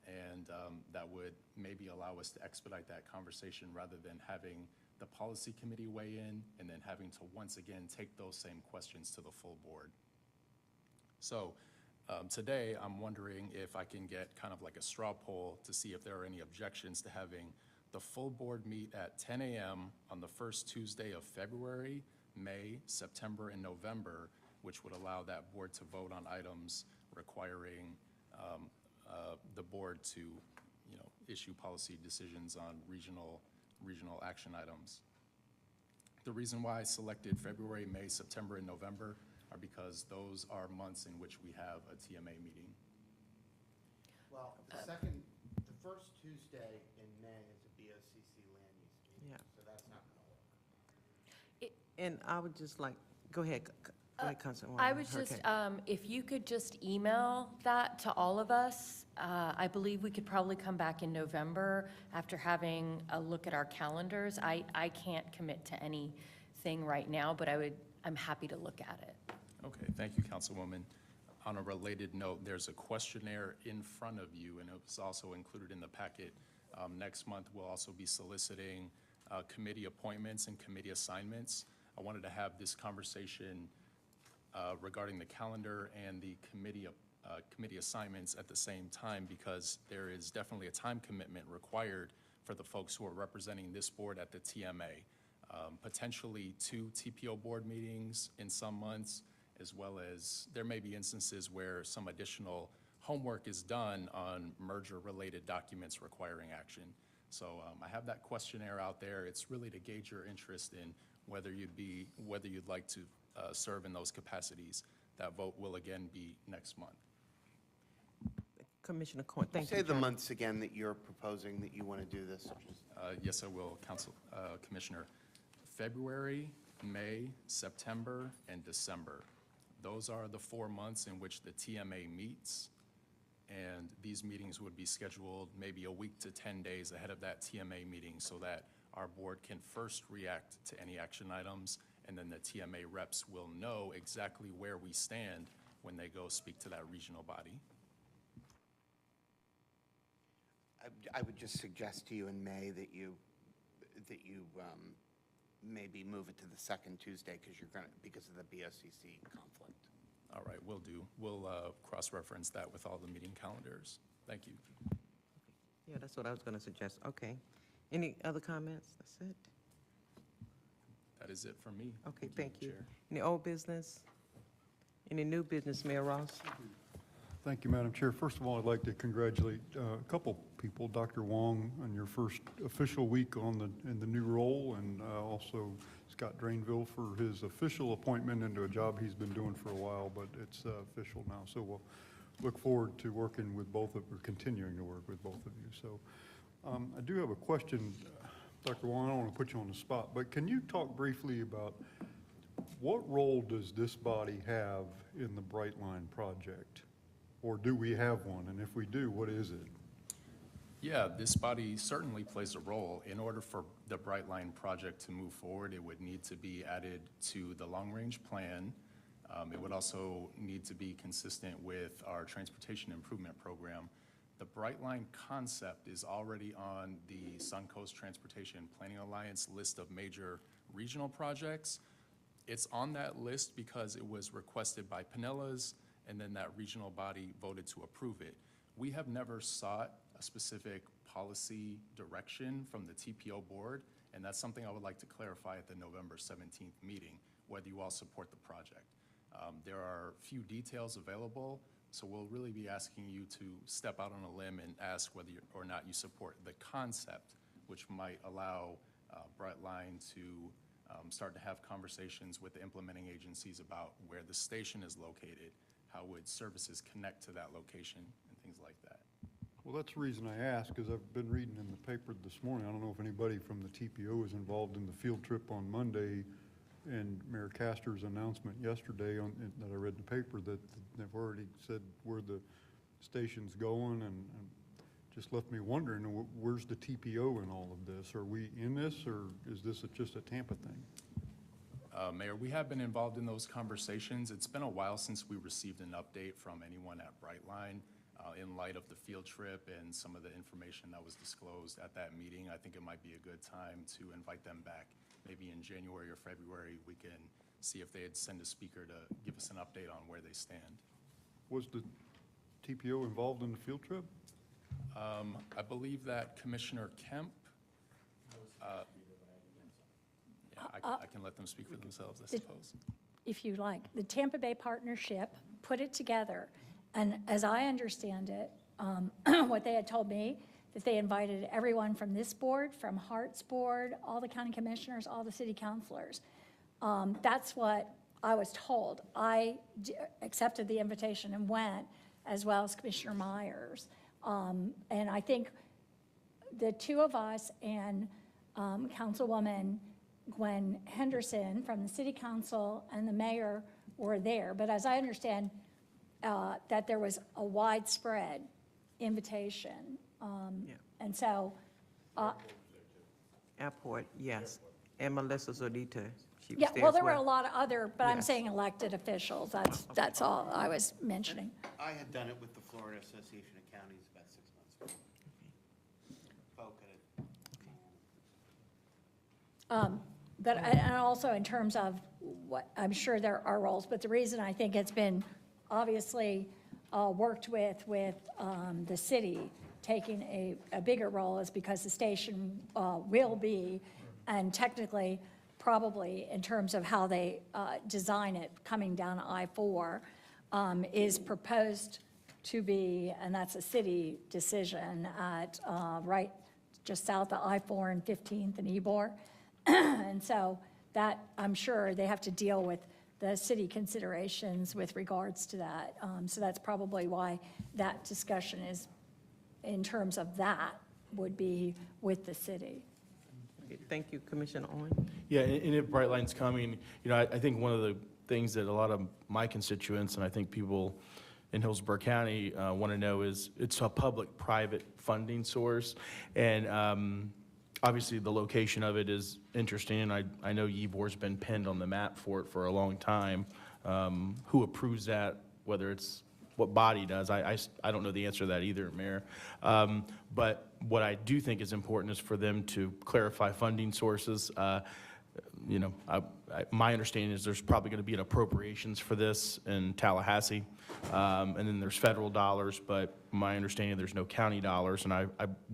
and that would maybe allow us to expedite that conversation rather than having the policy committee weigh in and then having to once again take those same questions to the full board. So today I'm wondering if I can get kind of like a straw poll to see if there are any objections to having the full board meet at 10 a.m. on the first Tuesday of February, May, September, and November, which would allow that board to vote on items requiring the board to, issue policy decisions on regional action items. The reason why I selected February, May, September, and November are because those are months in which we have a TMA meeting. Well, the first Tuesday in May is a BOCC land use meeting, Yeah. so that's not going to work. And I would just like, go ahead, Councilwoman. I would just, if you could just email that to all of us, I believe we could probably come back in November after having a look at our calendars. I can't commit to anything right now, but I'm happy to look at it. Okay, thank you, Councilwoman. On a related note, there's a questionnaire in front of you, and it was also included in the packet. Next month, we'll also be soliciting committee appointments and committee assignments. I wanted to have this conversation regarding the calendar and the committee assignments at the same time, because there is definitely a time commitment required for the folks who are representing this board at the TMA. Potentially 2 TPO board meetings in some months, as well as there may be instances where some additional homework is done on merger-related documents requiring action. So I have that questionnaire out there. It's really to gauge your interest in whether you'd like to serve in those capacities. That vote will again be next month. Commissioner Coyne, thank you. Say the months again that you're proposing that you want to do this. Yes, I will, Commissioner. February, May, September, and December. Those are the 4 months in which the TMA meets, and these meetings would be scheduled maybe a week to 10 days ahead of that TMA meeting so that our board can first react to any action items, and then the TMA reps will know exactly where we stand when they go speak to that regional body. I would just suggest to you in May that you maybe move it to the second Tuesday because of the BOCC conflict. All right, will do. We'll cross-reference that with all the meeting calendars. Thank you. Yeah, that's what I was going to suggest. Okay. Any other comments? That's it? That is it for me. Okay, thank you. Chair. Any old business? Any new business, Mayor Ross? Thank you, Madam Chair. First of all, I'd like to congratulate a couple people, Dr. Wong on your first official week in the new role, and also Scott Drainville for his official appointment into a job he's been doing for a while, but it's official now. So we'll look forward to working with continuing to work with both of you. So I do have a question, Dr. Wong. I don't want to put you on the spot, but can you talk briefly about what role does this body have in the Brightline project? Or do we have one? And if we do, what is it? Yeah, this body certainly plays a role. In order for the Brightline project to move forward, it would need to be added to the long-range plan. It would also need to be consistent with our transportation improvement program. The Brightline concept is already on the Suncoast Transportation Planning Alliance list of major regional projects. It's on that list because it was requested by Pinellas, and then that regional body voted to approve it. We have never sought a specific policy direction from the TPO board, and that's something I would like to clarify at the November 17th meeting, whether you all support the project. There are few details available, so we'll really be asking you to step out on a limb and ask whether or not you support the concept, which might allow Brightline to start to have conversations with the implementing agencies about where the station is located, how would services connect to that location, and things like that. Well, that's the reason I asked, because I've been reading in the paper this morning. I don't know if anybody from the TPO is involved in the field trip on Monday, and Mayor Castor's announcement yesterday that I read in the paper that they've already said where the station's going, and just left me wondering, where's the TPO in all of this? Are we in this, or is this just a Tampa thing? Mayor, we have been involved in those conversations. It's been a while since we received an update from anyone at Brightline. In light of the field trip and some of the information that was disclosed at that meeting, I think it might be a good time to invite them back. Maybe in January or February, we can see if they'd send a speaker to give us an update on where they stand. Was the TPO involved in the field trip? I believe that Commissioner Kemp, I can let them speak for themselves, I suppose. If you like, the Tampa Bay Partnership put it together, and as I understand it, what they had told me, that they invited everyone from this board, from Hart's board, all the county commissioners, all the city councilors. That's what I was told. I accepted the invitation and went, as well as Commissioner Myers. And I think the two of us and Councilwoman Gwen Henderson from the city council and the mayor were there. But as I understand, that there was a widespread invitation. And so. Airport, yes. And Melissa Zodita. She was Yeah, there well, as there were a lot of other, but I'm Yes. saying elected officials. That's all I was mentioning. I had done it with the Florida Association of Counties about 6 months ago. Folk at it. But, and also in terms of what, I'm sure there are roles, but the reason I think it's been obviously worked with the city taking a bigger role is because the station will be, and technically, probably in terms of how they design it coming down I-4, is proposed to be, and that's a city decision, at right just south of I-4 and 15th and Ybor. And so that, I'm sure they have to deal with the city considerations with regards to that. So that's probably why that discussion is, in terms of that, would be with the city. Okay, thank you, Commissioner Owen. Yeah, and if Brightline's coming, I think one of the things that a lot of my constituents, and I think people in Hillsborough County want to know is, it's a public-private funding source. And obviously, the location of it is interesting, and I know Ybor's been pinned on the map for it for a long time. Who approves that, whether it's, what body does, I don't know the answer to that either, Mayor. But what I do think is important is for them to clarify funding sources. My understanding is there's probably going to be an appropriations for this in Tallahassee, and then there's federal dollars, but my understanding there's no county dollars, and I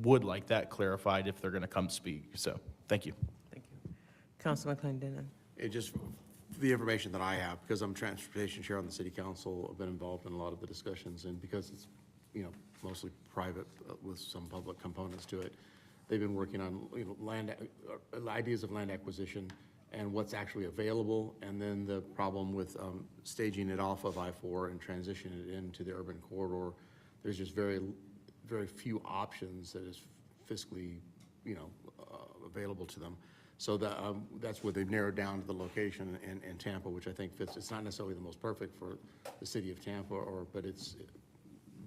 would like that clarified if they're going to come speak. So, thank you. Thank you. Councilman Clendenin. It just, the information that I have, because I'm transportation chair on the city council, I've been involved in a lot of the discussions, and because it's, mostly private with some public components to it, they've been working on, ideas of land acquisition and what's actually available, and then the problem with staging it off of I-4 and transitioning it into the urban corridor. There's just very, very few options that is fiscally, available to them. So that's where they've narrowed down to the location in Tampa, which I think fits. It's not necessarily the most perfect for the city of Tampa, but it's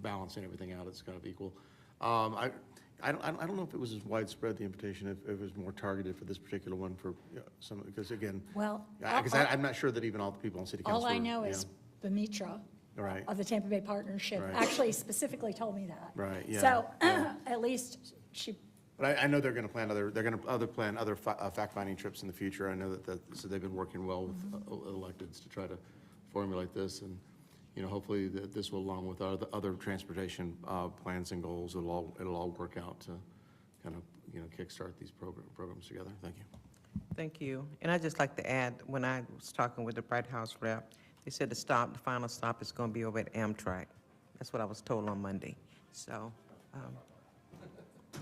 balancing everything out. It's kind of equal. I don't know if it was as widespread, the invitation, if it was more targeted for this particular one for some, because again, Well, I'm not sure that even all the people on city council. all I know is Bemitra Right. of the Tampa Bay Partnership Right. actually specifically told me that. Right, yeah. So yeah. at least she But I know they're going to plan other fact-finding trips in the future. I know so they've been working well with electeds to try to formulate this, and, you know, hopefully this will, along with other transportation plans and goals, it'll all work out to kind of, you know, kickstart these programs together. Thank you. Thank you. And I'd just like to add, when I was talking with the Bright House rep, they said the final stop is going to be over at Amtrak. That's what I was told on Monday. So,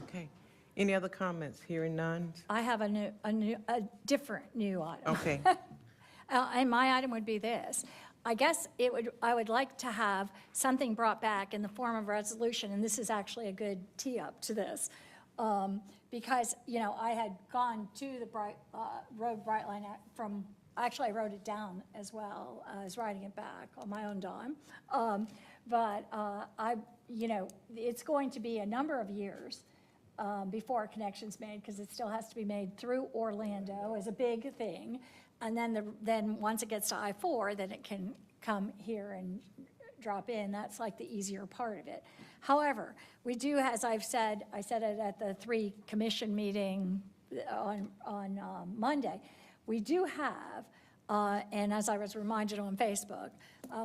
okay. Any other comments? Hearing none? I have a different new item. Okay. And my item would be this. I guess I would like to have something brought back in the form of resolution, and this is actually a good tee-up to this. Because, you know, I had gone to the Road Brightline actually I wrote it down as well. I was writing it back on my own dime. You know, it's going to be a number of years before a connection's made, because it still has to be made through Orlando is a big thing. And then once it gets to I-4, then it can come here and drop in. That's like the easier part of it. However, we do, as I said it at the 3 commission meeting on Monday, we do have, and as I was reminded on Facebook,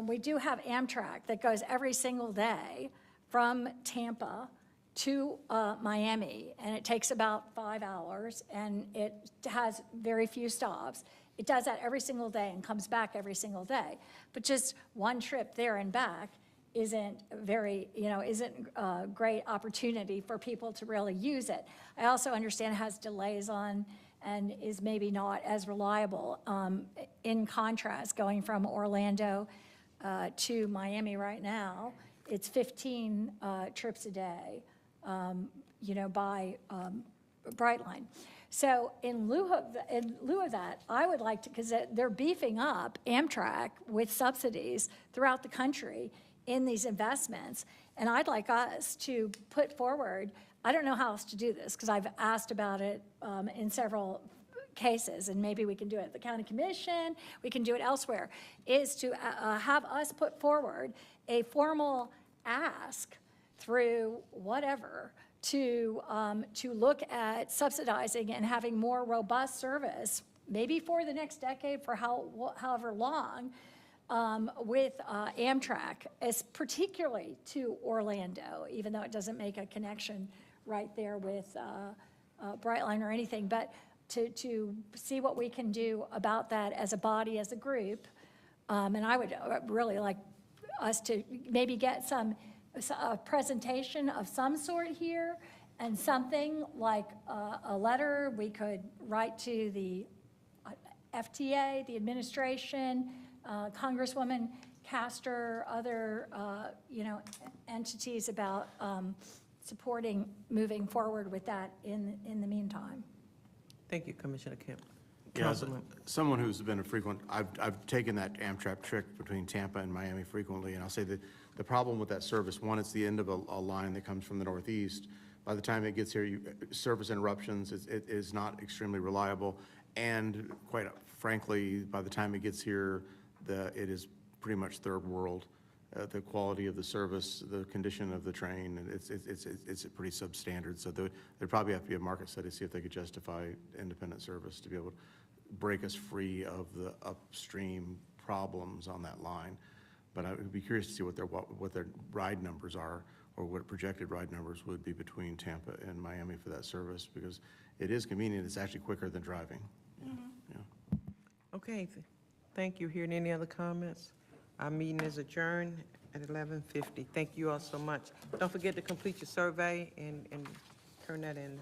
we do have Amtrak that goes every single day from Tampa to Miami, and it takes about 5 hours, and it has very few stops. It does that every single day and comes back every single day. But just one trip there and back isn't a great opportunity for people to really use it. I also understand it has delays on and is maybe not as reliable. In contrast, going from Orlando to Miami right now, it's 15 trips a day, you know, by Brightline. So in lieu of that, I would like to, because they're beefing up Amtrak with subsidies throughout the country in these investments, and I'd like us to put forward, I don't know how else to do this, because I've asked about it in several cases, and maybe we can do it at the county commission, we can do it elsewhere, is to have us put forward a formal ask through whatever to look at subsidizing and having more robust service, maybe for the next decade, for however long, with Amtrak, as particularly to Orlando, even though it doesn't make a connection right there with Brightline or anything, but to see what we can do about that as a body, as a group. And I would really like us to maybe get a presentation of some sort here, and something like a letter we could write to the FTA, the administration, Congresswoman Castor, other entities about supporting moving forward with that in the meantime. Thank you, Commissioner Kemp. Yeah, as someone who's been a frequent, I've taken that Amtrak trip between Tampa and Miami frequently, and I'll say that the problem with that service, one, it's the end of a line that comes from the northeast. By the time it gets here, service interruptions, it is not extremely reliable, and quite frankly, by the time it gets here, it is pretty much third world. The quality of the service, the condition of the train, and it's pretty substandard. So there'd probably have to be a market study to see if they could justify independent service to be able to break us free of the upstream problems on that line. But I would be curious to see what their ride numbers are, or what projected ride numbers would be between Tampa and Miami for that service, because it is convenient. It's actually quicker than driving. Yeah. Okay, thank you. Hearing any other comments? Our meeting is adjourned at 11:50. Thank you all so much. Don't forget to complete your survey and turn that in.